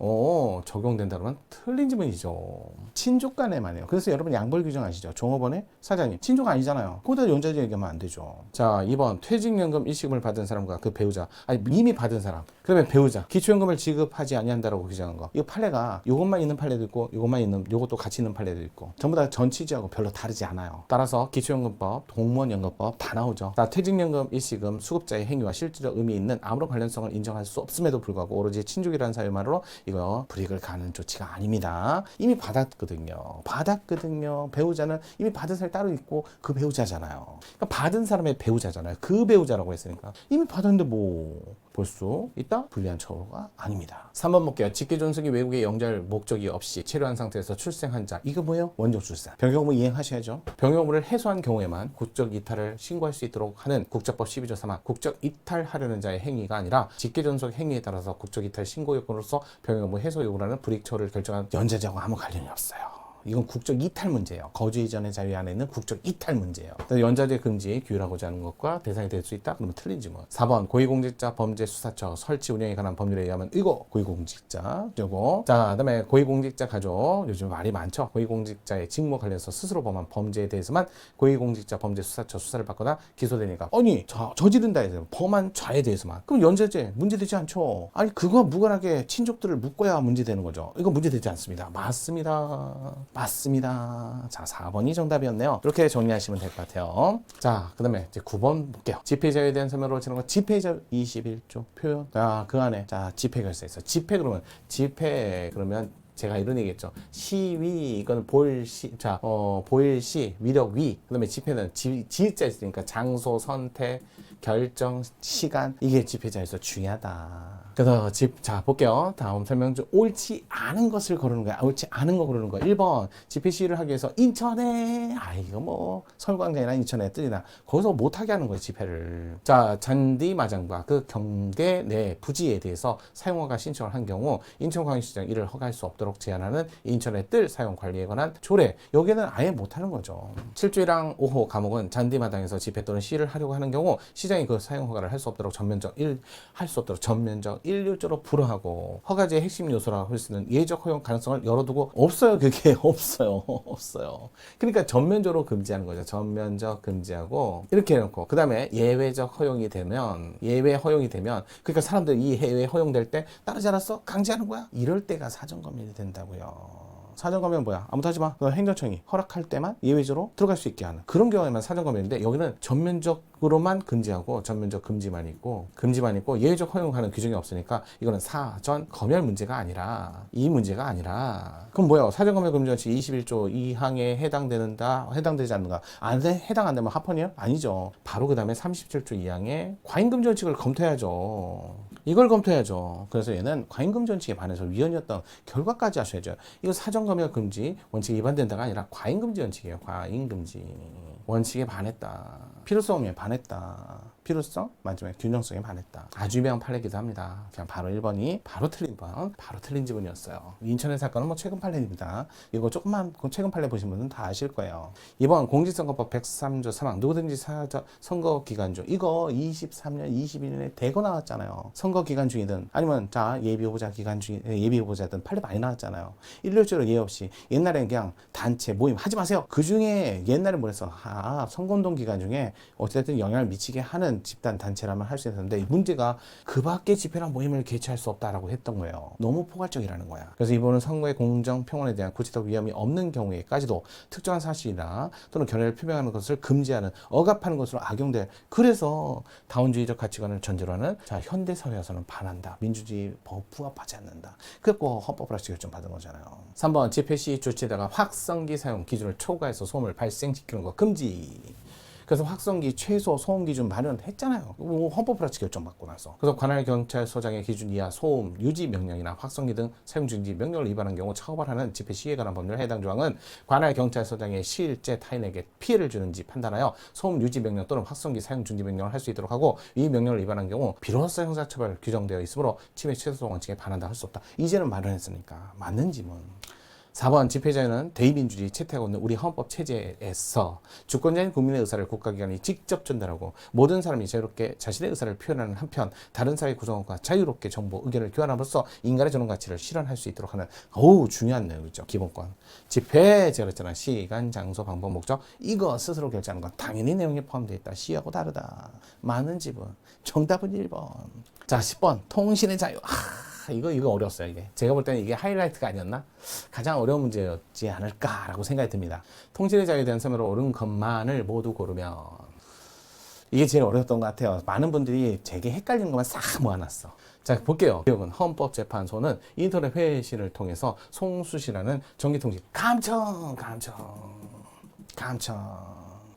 적용된다 그러면 틀린 지문이죠. 친족 간에만 해요. 그래서 여러분 양벌 규정 아시죠? 종업원의 사장님 친족 아니잖아요. 거기다 연자제 얘기하면 안 되죠. 자, 2번 퇴직연금 일시금을 받은 사람과 그 배우자, 아니 이미 받은 사람, 그러면 배우자 기초연금을 지급하지 아니한다라고 규정한 거. 이거 판례가 이것만 있는 판례도 있고 요것도 같이 있는 판례도 있고 전부 다 전 취지하고 별로 다르지 않아요. 따라서 기초연금법, 공무원연금법 다 나오죠. 자, 퇴직연금 일시금 수급자의 행위와 실질적 의미 있는 아무런 관련성을 인정할 수 없음에도 불구하고 오로지 친족이라는 사유만으로 이거 불이익을 가는 조치가 아닙니다. 이미 받았거든요. 배우자는 이미 받은 사람이 따로 있고 그 배우자잖아요. 그러니까 받은 사람의 배우자잖아요. 그 배우자라고 했으니까 이미 받았는데 뭐 볼 수 있다? 불리한 처우가 아닙니다. 3번 볼게요. 직계존속이 외국에 영주할 목적이 없이 체류한 상태에서 출생한 자. 이거 뭐예요? 원정 출산. 병역의무 이행하셔야죠. 병역의무를 해소한 경우에만 국적 이탈을 신고할 수 있도록 하는 국적법 12조 3항. 국적 이탈하려는 자의 행위가 아니라 직계존속 행위에 따라서 국적 이탈 신고 요건으로서 병역의무 해소 요구라는 불이익 처우를 결정한 연자제하고 아무 관련이 없어요. 이건 국적 이탈 문제예요. 거주 이전의 자유 안에 있는 국적 이탈 문제예요. 연자제 금지 규율하고자 하는 것과 대상이 될 수 있다? 그러면 틀린 지문. 4번 고위공직자 범죄수사처 설치 운영에 관한 법률에 의하면 이거 고위공직자 요거. 자, 그다음에 고위공직자 가족 요즘 말이 많죠. 고위공직자의 직무 관련해서 스스로 범한 범죄에 대해서만 고위공직자 범죄수사처 수사를 받거나 기소되니까 아니 저지른다 해서 범한 자에 대해서만 그럼 연자제 문제되지 않죠. 아니 그거 무관하게 친족들을 묶어야 문제되는 거죠. 이거 문제되지 않습니다. 맞습니다. 자, 4번이 정답이었네요. 이렇게 정리하시면 될 것 같아요. 자, 그 다음에 이제 9번 볼게요. 집회자유에 대한 설명으로 치는 거 집회자유 21조 표현. 자, 그 안에 자 집회결사 있어. 집회 그러면 제가 이런 얘기했죠. 시위 이건 보일시 보일시 위력 위. 그다음에 집회는 지자 있으니까 장소 선택 결정 시간 이게 집회자에서 중요하다. 그래서 자 볼게요. 다음 설명 중 옳지 않은 것을 고르는 거야. 옳지 않은 거 고르는 거. 1번 집회 시위를 하기 위해서 인천에 이거 뭐 서울광장이나 인천에 뜨리나 거기서 못하게 하는 거예요. 집회를. 자, 잔디마장과 그 경계 내 부지에 대해서 사용허가 신청을 한 경우 인천광역시장 이를 허가할 수 없도록 제한하는 인천의 뜰 사용 관리에 관한 조례. 여기는 아예 못하는 거죠. 7조 1항 5호 감옥은 잔디마당에서 집회 또는 시위를 하려고 하는 경우 시장이 그 사용 허가를 할 수 없도록 전면적 일률적으로 불허하고 허가제의 핵심 요소라고 할 수 있는 예외적 허용 가능성을 열어두고 없어요. 그게 없어요. 그러니까 전면적으로 금지하는 거죠. 전면적 금지하고 이렇게 해놓고 그 다음에 예외 허용이 되면 그러니까 사람들이 이 예외 허용될 때 따르지 않았어? 강제하는 거야? 이럴 때가 사전검열이 된다고요. 사전검열은 뭐야? 아무도 하지 마. 행정청이 허락할 때만 예외적으로 들어갈 수 있게 하는 그런 경우에만 사전검열인데 여기는 전면적으로만 금지하고 전면적 금지만 있고 예외적 허용하는 규정이 없으니까 이거는 사전검열 문제가 아니라 이 문제가 아니라 그럼 뭐야? 사전검열 금지원칙 21조 2항에 해당되지 않는가? 해당 안 되면 합헌이에요? 아니죠. 바로 그 다음에 37조 2항에 과잉금지원칙을 검토해야죠. 이걸 검토해야죠. 그래서 얘는 과잉금지원칙에 반해서 위헌이었던 결과까지 하셔야죠. 이거 사전검열 금지 원칙에 위반된다가 아니라 과잉금지 원칙이에요. 과잉금지 원칙에 반했다. 필요성에 반했다. 필요성, 마지막에 균형성에 반했다. 아주 유명한 판례이기도 합니다. 그냥 바로 1번이 바로 틀린 지문이었어요. 인천의 사건은 뭐 최근 판례입니다. 이거 조금만 최근 판례 보신 분은 다 아실 거예요. 이번 공직선거법 103조 3항 누구든지 선거 기간 중 이거 23년, 21년에 대거 나왔잖아요. 선거 기간 중이든 아니면 예비후보자 기간 중 예비후보자든 판례 많이 나왔잖아요. 일률적으로 예외 없이 옛날에는 그냥 단체 모임 하지 마세요. 그 중에 옛날에 뭐랬어? 선거운동 기간 중에 어쨌든 영향을 미치게 하는 집단 단체라면 할 수 있었는데 문제가 그 밖에 집회나 모임을 개최할 수 없다라고 했던 거예요. 너무 포괄적이라는 거야. 그래서 이번은 선거의 공정 평온에 대한 구체적 위험이 없는 경우에까지도 특정한 사실이나 또는 견해를 표명하는 것을 금지하는 억압하는 것으로 악용될 그래서 다원주의적 가치관을 전제로 하는 현대 사회에서는 반한다. 민주주의 법 부합하지 않는다. 그래서 헌법으로 결정받은 거잖아요. 3번 집회 시 조치에다가 확성기 사용 기준을 초과해서 소음을 발생시키는 거 금지. 그래서 확성기 최소 소음 기준 마련했잖아요. 헌법으로 결정받고 나서. 그래서 관할 경찰서장의 기준 이하 소음 유지 명령이나 확성기 등 사용 중지 명령을 위반한 경우 처벌하는 집회 시위에 관한 법률 해당 조항은 관할 경찰서장의 실제 타인에게 피해를 주는지 판단하여 소음 유지 명령 또는 확성기 사용 중지 명령을 할 수 있도록 하고 이 명령을 위반한 경우 비로소 형사처벌 규정되어 있으므로 침해 최소 원칙에 반한다 할 수 없다. 이제는 마련했으니까 맞는 지문. 4번 집회자유는 대의민주주의 채택하고 있는 우리 헌법 체제에서 주권자인 국민의 의사를 국가기관이 직접 전달하고 모든 사람이 자유롭게 자신의 의사를 표현하는 한편 다른 사회 구성원과 자유롭게 정보, 의견을 교환함으로써 인간의 전원 가치를 실현할 수 있도록 하는 중요한 내용이죠. 기본권. 집회 제가 그랬잖아. 시간, 장소, 방법, 목적 이거 스스로 결정하는 건 당연히 내용에 포함되어 있다. 시하고 다르다. 많은 지분. 정답은 1번. 자 10번 통신의 자유. 이거 어려웠어요. 이게 제가 볼 때는 이게 하이라이트가 아니었나? 가장 어려운 문제였지 않을까라고 생각이 듭니다. 통신의 자유에 대한 설명으로 옳은 것만을 모두 고르면 이게 제일 어려웠던 것 같아요. 많은 분들이 되게 헷갈리는 것만 싹 모아놨어. 자 볼게요. 기억은 헌법재판소는 인터넷 회신을 통해서 송수시라는 전기통신 감청.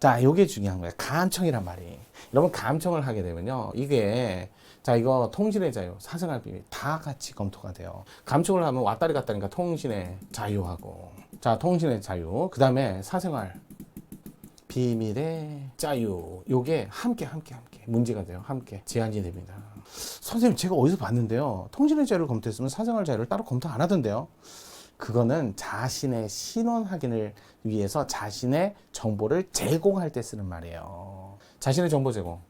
자 요게 중요한 거예요. 감청이란 말이. 여러분 감청을 하게 되면요. 이게 이거 통신의 자유, 사생활 비밀 다 같이 검토가 돼요. 감청을 하면 왔다리 갔다니까 통신의 자유하고 통신의 자유 그 다음에 사생활 비밀의 자유 요게 함께 문제가 돼요. 함께 제한이 됩니다. 선생님 제가 어디서 봤는데요. 통신의 자유를 검토했으면 사생활 자유를 따로 검토 안 하던데요. 그거는 자신의 신원 확인을 위해서 자신의 정보를 제공할 때 쓰는 말이에요. 자신의 정보 제공.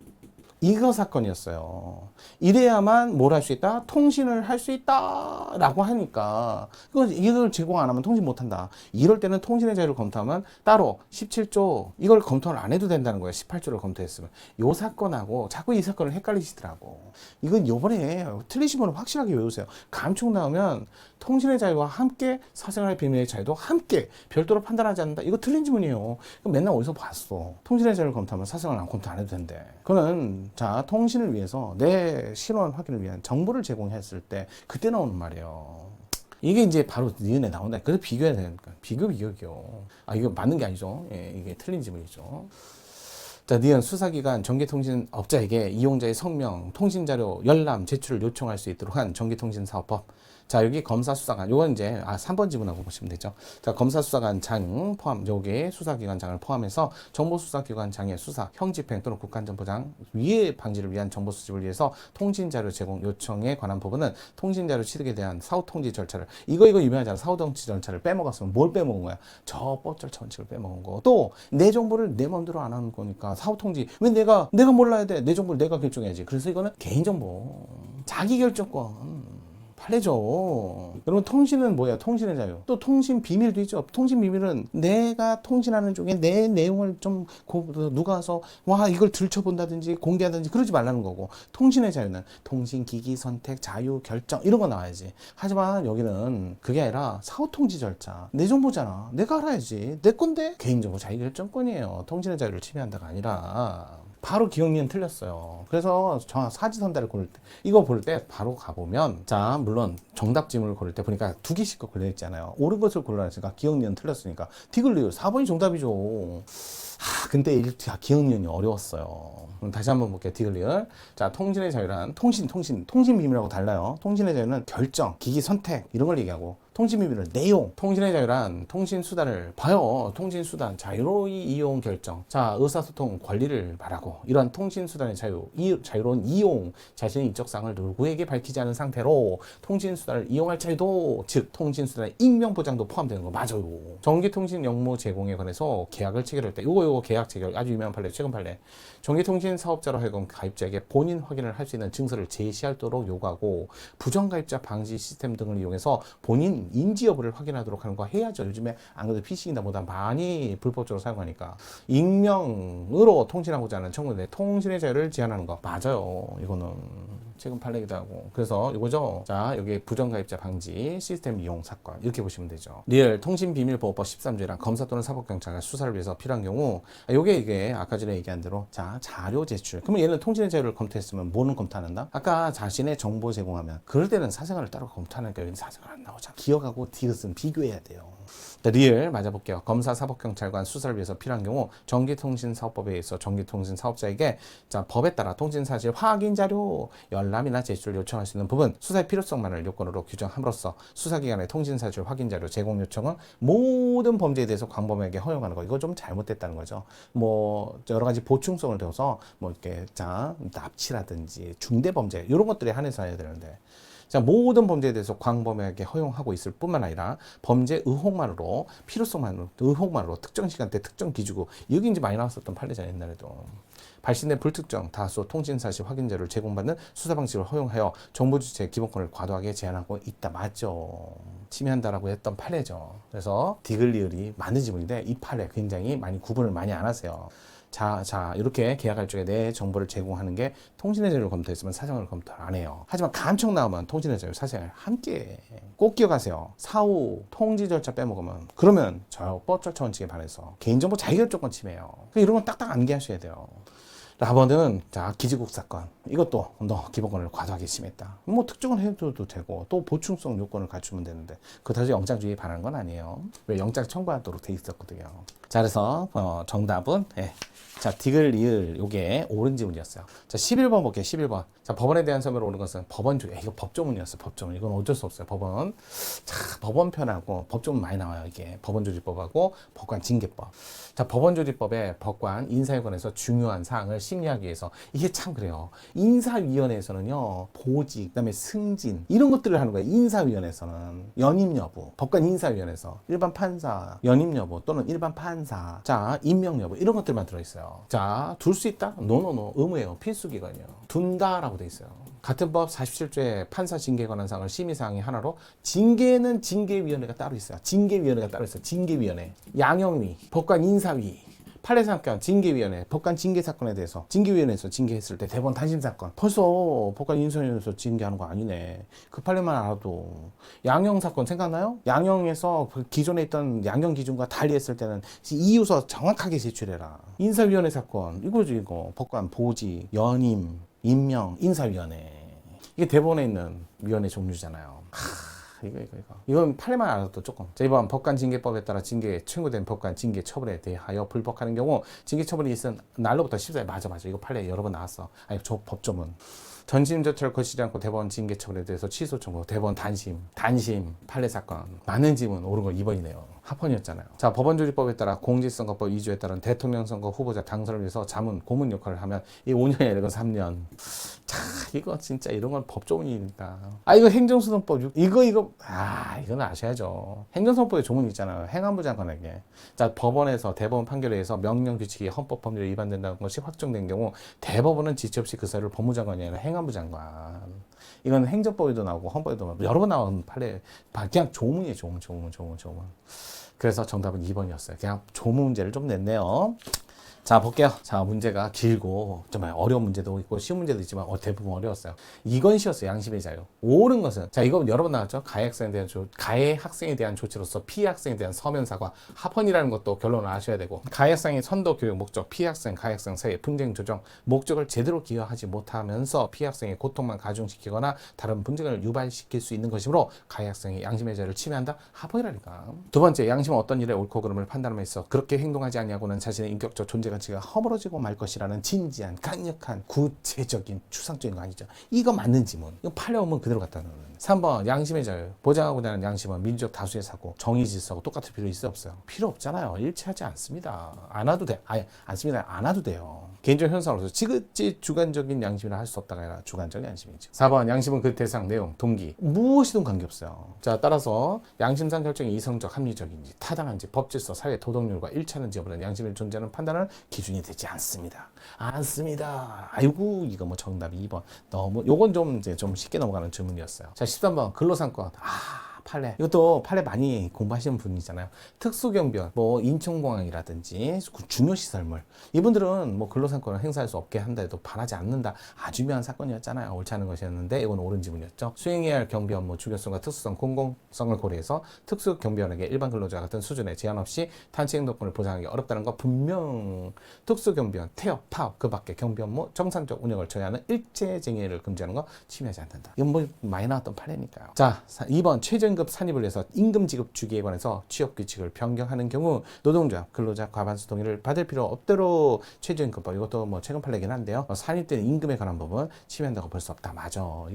이거 사건이었어요. 이래야만 뭘 할 수 있다? 통신을 할 수 있다 라고 하니까 이걸 제공 안 하면 통신 못 한다. 이럴 때는 통신의 자유를 검토하면 따로 17조 이걸 검토를 안 해도 된다는 거예요. 18조를 검토했으면. 요 사건하고 자꾸 이 사건을 헷갈리시더라고. 이건 요번에 틀리신 분은 확실하게 외우세요. 감청 나오면 통신의 자유와 함께 사생활 비밀의 자유도 함께 별도로 판단하지 않는다. 이거 틀린 지문이에요. 맨날 어디서 봤어. 통신의 자유를 검토하면 사생활 검토 안 해도 된대. 그거는 통신을 위해서 내 신원 확인을 위한 정보를 제공했을 때 그때 나오는 말이에요. 이게 이제 바로 니은에 나온다. 그래서 비교해야 되니까. 비교요. 이거 맞는 게 아니죠. 예, 이게 틀린 지문이죠. 니은 수사기관 전기통신업자에게 이용자의 성명, 통신자료, 열람, 제출을 요청할 수 있도록 한 전기통신사업법. 여기 검사수사관, 요건 이제 3번 지문하고 보시면 되죠. 검사수사관장 포함, 요게 수사기관장을 포함해서 정보수사기관장의 수사, 형집행 또는 국가안전보장 위해 방지를 위한 정보 수집을 위해서 통신자료 제공 요청에 관한 부분은 통신자료 취득에 대한 사후통지 절차를 이거 유명하잖아. 사후통지 절차를 빼먹었으면 뭘 빼먹은 거야? 저 법 절차 원칙을 빼먹은 거. 또 내 정보를 내 마음대로 안 하는 거니까 사후통지. 왜 내가 몰라야 돼? 내 정보를 내가 결정해야지. 그래서 이거는 개인정보. 자기결정권. 판례죠. 여러분 통신은 뭐예요? 통신의 자유. 또 통신 비밀도 있죠. 통신 비밀은 내가 통신하는 중에 내 내용을 좀 누가 와서 와 이걸 들춰본다든지 공개하든지 그러지 말라는 거고, 통신의 자유는 통신기기 선택, 자유, 결정 이런 거 나와야지. 하지만 여기는 그게 아니라 사후통지 절차. 내 정보잖아. 내가 알아야지. 내 건데. 개인정보 자유결정권이에요. 통신의 자유를 침해한다가 아니라. 바로 기억니은 틀렸어요. 그래서 사지선다를 고를 때, 이거 볼 때 바로 가보면, 자, 물론 정답 지문을 고를 때 보니까 두 개씩 걸려있잖아요. 옳은 것을 골라냈으니까 기억니은 틀렸으니까 디글리오 4번이 정답이죠. 근데 기억니은이 어려웠어요. 그럼 다시 한번 볼게요. 디글리얼. 자, 통신의 자유란 통신 비밀하고 달라요. 통신의 자유는 결정, 기기 선택 이런 걸 얘기하고, 통신 비밀은 내용. 통신의 자유란 통신 수단을 봐요. 통신 수단 자유로이 이용 결정. 자, 의사소통 권리를 말하고, 이러한 통신 수단의 자유로운 이용, 자신의 인적 사항을 누구에게 밝히지 않은 상태로 통신 수단을 이용할 자유도, 즉 통신 수단의 익명 보장도 포함되는 거 맞아요. 전기통신 업무 제공에 관해서 계약을 체결할 때, 요거 계약 체결 아주 유명한 판례, 최근 판례. 전기통신 사업자로 하여금 가입자에게 본인 확인을 할 수 있는 증서를 제시하도록 요구하고, 부정가입자 방지 시스템 등을 이용해서 본인 인지 여부를 확인하도록 하는 거 해야죠. 요즘에 안 그래도 피싱이다 뭐다 많이 불법적으로 사용하니까. 익명으로 통신하고자 하는 청구인데 통신의 자유를 제한하는 거 맞아요. 이거는 최근 판례기도 하고. 그래서 이거죠. 자, 여기 부정가입자 방지 시스템 이용 사건 이렇게 보시면 되죠. 리얼 통신비밀보호법 13조랑 검사 또는 사법경찰가 수사를 위해서 필요한 경우, 이게 아까 전에 얘기한 대로, 자, 자료 제출. 그러면 얘는 통신의 자유를 검토했으면 뭐는 검토한다? 아까 자신의 정보 제공하면, 그럴 때는 사생활을 따로 검토하니까 여기 사생활 안 나오잖아. 기억하고 디귿은 비교해야 돼요. 리얼 맞아볼게요. 검사, 사법경찰관 수사를 위해서 필요한 경우, 전기통신사업법에 의해서 전기통신사업자에게, 자, 법에 따라 통신사실 확인 자료 열람이나 제출을 요청할 수 있는 부분, 수사의 필요성만을 요건으로 규정함으로써 수사기관의 통신사실 확인 자료 제공 요청은 모든 범죄에 대해서 광범위하게 허용하는 거. 이거 좀 잘못됐다는 거죠. 뭐 여러 가지 보충성을 둬서 뭐 이렇게, 자, 납치라든지 중대범죄 이런 것들에 한해서 해야 되는데, 자, 모든 범죄에 대해서 광범위하게 허용하고 있을 뿐만 아니라 범죄 의혹만으로, 의혹만으로 특정 시간대 특정 기준고, 여기 이제 많이 나왔었던 판례잖아요. 옛날에도 발신된 불특정 다수 통신사실 확인 자료를 제공받는 수사 방식을 허용하여 정보 주체의 기본권을 과도하게 제한하고 있다. 맞죠? 침해한다라고 했던 판례죠. 그래서 디글리얼이 맞는 지문인데 이 판례 굉장히 많이 구분을 많이 안 하세요. 자, 이렇게 계약할 적에 내 정보를 제공하는 게 통신의 자유를 검토했으면 사생활을 검토 안 해요. 하지만 감청 나오면 통신의 자유, 사생활 함께. 꼭 기억하세요. 사후 통지 절차 빼먹으면, 그러면 저 법 절차 원칙에 반해서 개인정보 자기결정권 침해예요. 이런 건 딱딱 암기하셔야 돼요. 라버는, 자, 기지국 사건. 이것도 너 기본권을 과도하게 심했다. 뭐 특정을 해도 되고, 또 보충성 요건을 갖추면 되는데, 그다지 영장주의에 반하는 건 아니에요. 왜 영장 청구하도록 돼 있었거든요. 자, 그래서 정답은, 자, 디글리을, 요게 옳은 지문이었어요. 자, 11번 볼게요. 11번. 자, 법원에 대한 서면으로 오는 것은 법원조례. 이거 법조문이었어요. 법조문. 이건 어쩔 수 없어요. 법원. 자, 법원편하고 법조문 많이 나와요. 이게 법원조직법하고 법관징계법. 자, 법원조직법에 법관 인사에 관해서 중요한 사항을 심리하기 위해서, 이게 참 그래요. 인사위원회에서는요, 보직, 그다음에 승진 이런 것들을 하는 거예요. 인사위원회에서는 연임 여부, 법관 인사위원회에서 일반 판사 연임 여부 또는 일반 판사, 자, 임명 여부 이런 것들만 들어있어요. 자, 둘 수 있다? 노노노, 의무예요. 필수기관이에요. 둔다라고 돼 있어요. 같은 법 47조의 판사 징계에 관한 사항을 심의사항이 하나로, 징계는 징계위원회가 따로 있어요. 징계위원회가 따로 있어요. 징계위원회. 양형위, 법관 인사위, 판례사건, 징계위원회, 법관 징계 사건에 대해서 징계위원회에서 징계했을 때 대법원 단심 사건, 벌써 법관 인사위원회에서 징계하는 거 아니네. 그 판례만 알아도. 양형 사건 생각나요? 양형에서 그 기존에 있던 양형 기준과 달리 했을 때는 이유서 정확하게 제출해라. 인사위원회 사건, 이거지 이거. 법관 보직, 연임, 임명, 인사위원회. 이게 대법원에 있는 위원회 종류잖아요. 이건 판례만 알아도 조금. 자, 이번 법관징계법에 따라 징계에 청구된 법관 징계 처분에 대하여 불복하는 경우 징계 처분이 있은 날로부터 14일. 맞아. 이거 판례 여러 번 나왔어. 아니, 저 법조문. 전심 조처를 거치지 않고 대법원 징계 처분에 대해서 취소 청구, 대법원 단심 판례 사건. 많은 지문 옳은 거 2번이네요. 합헌이었잖아요. 자, 법원조직법에 따라 공직선거법 2조에 따른 대통령 선거 후보자 당선을 위해서 자문, 고문 역할을 하면 이 5년이 아니라 3년. 자, 이거 진짜 이런 건 법조문이니까. 이거 행정소송법 이건 아셔야죠. 행정소송법에 조문이 있잖아요. 행안부 장관에게. 자, 법원에서 대법원 판결에 의해서 명령 규칙이 헌법 법률에 위반된다는 것이 확정된 경우 대법원은 지체 없이 그 사유를 법무장관이 아니라 행안부 장관. 이건 행정법에도 나오고 헌법에도 나오고 여러 번 나온 판례. 그냥 조문이에요. 조문. 그래서 정답은 2번이었어요. 그냥 조문 문제를 좀 냈네요. 자, 볼게요. 자, 문제가 길고 정말 어려운 문제도 있고 쉬운 문제도 있지만 대부분 어려웠어요. 이건 쉬웠어요. 양심의 자유. 옳은 것은, 자, 이거 여러 번 나왔죠. 가해 학생에 대한 조치로서 피해 학생에 대한 서면 사과, 합헌이라는 것도 결론을 아셔야 되고, 가해 학생의 선도 교육 목적, 피해 학생, 가해 학생 사이의 분쟁 조정 목적을 제대로 기여하지 못하면서 피해 학생의 고통만 가중시키거나 다른 분쟁을 유발시킬 수 있는 것이므로 가해 학생의 양심의 자유를 침해한다. 합헌이라니까. 두 번째, 양심은 어떤 일의 옳고 그름을 판단함에 있어 그렇게 행동하지 않냐고는 자신의 인격적 존재 가치가 허물어지고 말 것이라는 진지한, 강력한, 구체적인, 추상적인 거 아니죠. 이거 맞는 지문. 이거 팔려오면 그대로 갖다 놓는. 3번, 양심의 자유. 보장하고자 하는 양심은 민주적 다수의 사고, 정의 질서하고 똑같을 필요 있어 없어요? 필요 없잖아요. 일치하지 않습니다. 안 와도 돼. 안 와도 돼요. 개인적 현상으로서 지극히 주관적인 양심이라 할 수 없다가 아니라 주관적 양심이죠. 4번, 양심은 그 대상, 내용, 동기 무엇이든 관계없어요. 자, 따라서 양심상 결정이 이성적, 합리적인지 타당한지 법질서, 사회 도덕률과 일치하는지 여부는 양심의 존재하는 판단을 기준이 되지 않습니다. 아이고, 이거 뭐 정답이 2번. 너무 요건 좀 이제 좀 쉽게 넘어가는 질문이었어요. 자, 13번 근로상권. 판례. 이것도 판례 많이 공부하시는 분이잖아요. 특수경비원, 뭐 인천공항이라든지 중요시설물. 이분들은 뭐 근로상권을 행사할 수 없게 한다 해도 반하지 않는다. 아주 유명한 사건이었잖아요. 옳지 않은 것이었는데 이건 옳은 지문이었죠. 수행해야 할 경비 업무 중요성과 특수성, 공공성을 고려해서 특수경비원에게 일반 근로자 같은 수준의 제한 없이 단체 행동권을 보장하기 어렵다는 거 분명. 특수경비원, 태업, 파업, 그 밖에 경비 업무 정상적 운영을 저해하는 일체쟁의를 금지하는 거 침해하지 않는다. 이건 뭐 많이 나왔던 판례니까요. 자, 2번 최저임금 산입을 위해서 임금 지급 주기에 관해서 취업 규칙을 변경하는 경우 노동자, 근로자 과반수 동의를 받을 필요 없도록 최저임금법, 이것도 뭐 최근 판례긴 한데요. 산입된 임금에 관한 부분 침해한다고 볼 수 없다. 맞아요.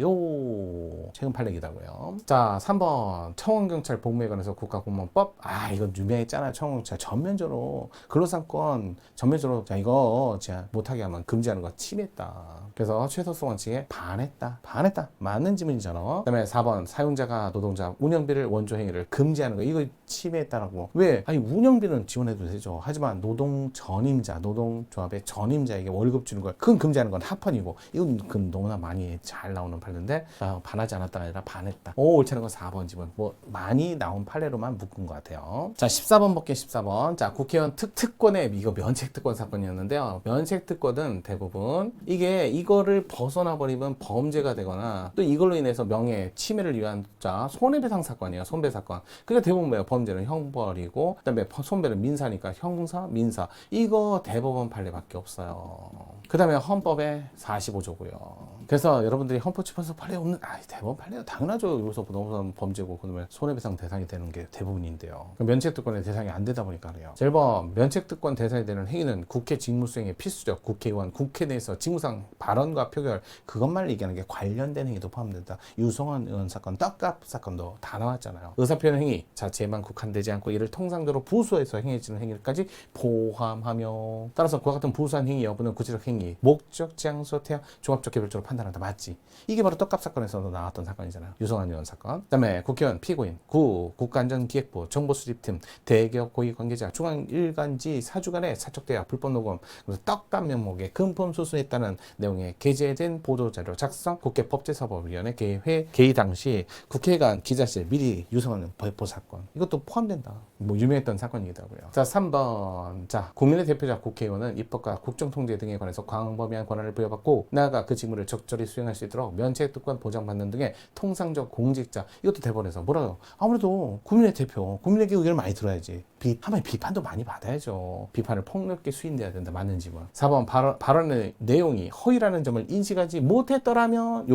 최근 판례기다고요. 자, 3번 청원경찰 복무에 관해서 국가공무원법. 이건 유명했잖아요. 청원경찰 전면적으로 근로상권 전면적으로 이거 제가 못하게 하면 금지하는 거 침해했다. 그래서 최소성 원칙에 반했다. 맞는 지문이잖아. 그다음에 4번 사용자가 노동자 운영비를 원조 행위를 금지하는 거, 이거 침해했다라고. 왜? 운영비는 지원해도 되죠. 하지만 노동 전임자, 노동조합의 전임자에게 월급 주는 걸 그건 금지하는 건 합헌이고, 이건 너무나 많이 잘 나오는 판례인데 반하지 않았다가 아니라 반했다. 옳지 않은 건 4번 지문. 뭐 많이 나온 판례로만 묶은 것 같아요. 자, 14번 볼게요. 14번. 자, 국회의원 특권의 이거 면책특권 사건이었는데요. 면책특권은 대부분 이거를 벗어나 버리면 범죄가 되거나 또 이걸로 인해서 명예 침해를 위한 손해배상 사건이에요. 손배사건. 그러니까 대부분 뭐예요? 범죄는 형벌이고, 그다음에 손배는 민사니까 형사, 민사. 이거 대법원 판례밖에 없어요. 그다음에 헌법의 45조고요. 그래서 여러분들이 헌법재판소 판례 없는 대법원 판례가 당연하죠. 여기서 너무 범죄고 그다음에 손해배상 대상이 되는 게 대부분인데요. 면책특권의 대상이 안 되다 보니까 그래요. 1번 면책특권 대상이 되는 행위는 국회 직무수행에 필수적 국회의원, 국회 내에서 직무상 발언과 표결 그것만 얘기하는 게 관련된 행위도 포함된다. 유성환 의원 사건, 떡값 사건도 다 나왔잖아요. 의사표현 행위 자체에만 국한되지 않고 이를 통상적으로 부수해서 행해지는 행위까지 포함하며, 따라서 그와 같은 부수한 행위 여부는 구체적 행위, 목적, 장소, 태양, 종합적 개별적으로 판단한다. 맞지? 이게 바로 떡값 사건에서도 나왔던 사건이잖아요. 유성환 의원 사건. 그다음에 국회의원, 피고인, 국가안전기획부, 정보수집팀, 대기업 고위 관계자, 중앙일간지 사주 간의 사적 대화, 불법 녹음, 떡값 명목에 금품 수수했다는 내용의 게재된 보도자료 작성, 국회 법제사법위원회 개의 당시 국회의관 기자실 미리 유성하는 배포 사건, 이것도 포함된다. 뭐 유명했던 사건이기도 하고요. 자, 3번. 자, 국민의 대표자 국회의원은 입법과 국정통제 등에 관해서 광범위한 권한을 부여받고 나아가 그 직무를 적절히 수행할 수 있도록 면책특권 보장받는 등의 통상적 공직자. 이것도 대법원에서 뭐라고? 아무래도 국민의 대표, 국민에게 의견을 많이 들어야지. 한번 비판도 많이 받아야죠. 비판을 폭넓게 수인돼야 된다. 맞는 지문. 4번 발언의 내용이 허위라는 점을 인식하지 못했더라면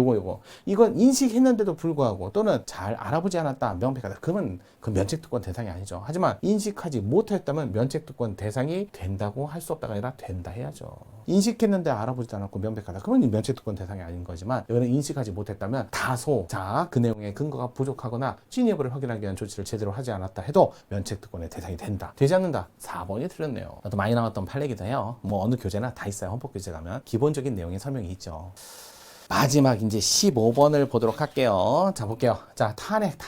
이건 인식했는데도 불구하고 또는 잘 알아보지 알아보지 않았다, 명백하다. 그러면 그 면책특권 대상이 아니죠. 하지만 인식하지 못했다면 면책특권 대상이 된다고 할 수 없다가 아니라 된다 해야죠. 인식했는데 알아보지 않았고 명백하다. 그러면 면책특권 대상이 아닌 거지만 이거는 인식하지 못했다면 다소 그 내용의 근거가 부족하거나 진위 여부를 확인하기 위한 조치를 제대로 하지 않았다 해도 면책특권의 대상이 된다. 되지 않는다. 4번이 틀렸네요. 또 많이 나왔던 판례기도 해요. 뭐 어느 교재나 다 있어요. 헌법교재 가면 기본적인 내용의 설명이 있죠. 마지막 이제 15번을 보도록 할게요. 자, 볼게요. 자, 탄핵.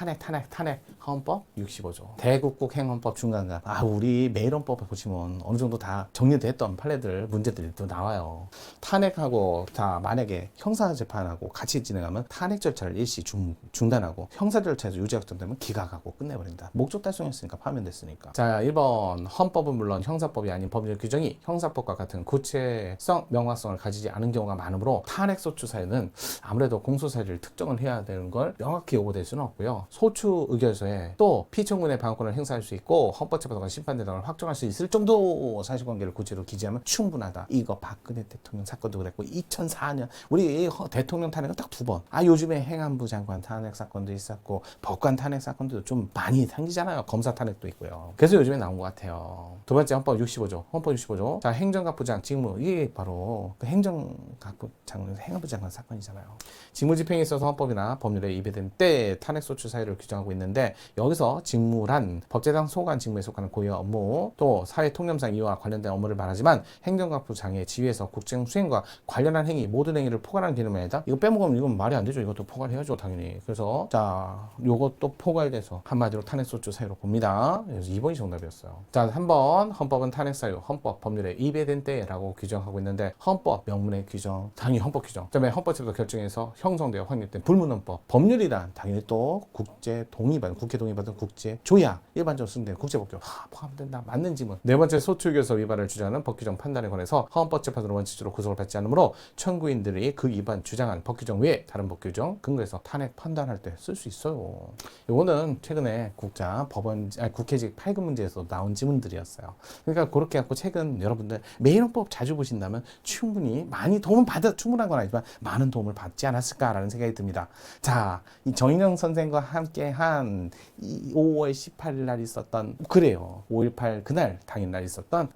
헌법 65조. 대국국 행헌법 중간간. 우리 매일헌법에 보시면 어느 정도 다 정리됐던 판례들, 문제들이 또 나와요. 탄핵하고 만약에 형사재판하고 같이 진행하면 탄핵 절차를 일시 중단하고 형사 절차에서 유죄 확정되면 기각하고 끝내버린다. 목적 달성했으니까 파면됐으니까. 자, 1번 헌법은 물론 형사법이 아닌 법률 규정이 형사법과 같은 구체성, 명확성을 가지지 않은 경우가 많으므로 탄핵 소추 사유는 아무래도 공소사유를 특정을 해야 되는 걸 명확히 요구될 수는 없고요. 소추 의결서에 또 피청구인의 방어권을 행사할 수 있고 헌법재판소가 심판대상을 확정할 수 있을 정도 사실관계를 구체로 기재하면 충분하다. 이거 박근혜 대통령 사건도 그랬고 2004년 우리 대통령 탄핵은 딱 2번. 요즘에 행안부 장관 탄핵 사건도 있었고 법관 탄핵 사건도 좀 많이 생기잖아요. 검사 탄핵도 있고요. 그래서 요즘에 나온 것 같아요. 두 번째 헌법 65조. 자, 행정각부장 직무. 이게 바로 그 행정각부장, 행안부 장관 사건이잖아요. 직무집행에 있어서 헌법이나 법률에 위배된 때 탄핵소추 사유를 규정하고 있는데 여기서 직무란 법제상 소관 직무에 속하는 고유 업무 또 사회 통념상 이와 관련된 업무를 말하지만 행정각부장의 지위에서 국정 수행과 관련한 행위 모든 행위를 포괄하는 개념이 아니다. 이거 빼먹으면 이건 말이 안 되죠. 이것도 포괄해야죠 당연히. 그래서 자 요것도 포괄돼서 한마디로 탄핵소추 사유로 봅니다. 그래서 2번이 정답이었어요. 자 3번 헌법은 탄핵 사유 헌법 법률에 위배된 때라고 규정하고 있는데 헌법 명문의 규정 당연히 헌법 규정 그다음에 헌법제도 결정에서 형성되어 확립된 불문헌법 법률이란 당연히 또 국제 동의받은 국회 동의받은 국제 조약 일반적으로 쓰는 국제법규 포함된다. 맞는 지문. 네 번째 소추의결서 위반을 주장하는 법규정 판단에 관해서 헌법재판소로 원칙적으로 구속을 받지 않으므로 청구인들이 그 위반 주장한 법규정 외에 다른 법규정 근거에서 탄핵 판단할 때 쓸 수 있어요. 이거는 최근에 국회직 8급 문제에서 나온 지문들이었어요. 그러니까 그렇게 갖고 최근 여러분들 매일헌법 자주 보신다면 충분히 많이 도움을 충분한 건 아니지만 많은 도움을 받지 않았을까라는 생각이 듭니다. 자, 이 정인영 선생과 함께 한 5월 18일 날 있었던 그래요. 5.18 그날 당일날 있었던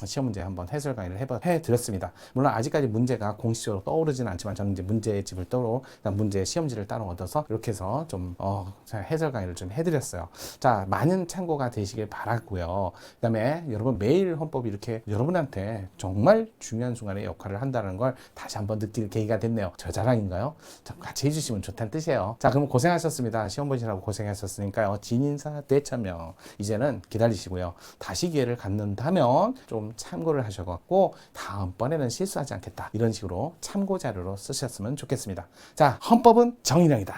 시험 문제 한번 해설 강의를 해드렸습니다. 물론 아직까지 문제가 공식적으로 떠오르지는 않지만 저는 이제 문제집을 문제 시험지를 따로 얻어서 이렇게 해서 좀 해설 강의를 좀 해드렸어요. 자, 많은 참고가 되시길 바라고요. 그다음에 여러분 매일 헌법이 이렇게 여러분한테 정말 중요한 순간에 역할을 한다는 걸 다시 한번 느낄 계기가 됐네요. 저 자랑인가요? 자, 같이 해주시면 좋다는 뜻이에요. 자, 그럼 고생하셨습니다. 시험 보시라고 고생하셨으니까요. 진인사 대참여 이제는 기다리시고요. 다시 기회를 갖는다면 좀 참고를 하셔갖고 다음번에는 실수하지 않겠다. 이런 식으로 참고 자료로 쓰셨으면 좋겠습니다. 자, 헌법은 정의량이다.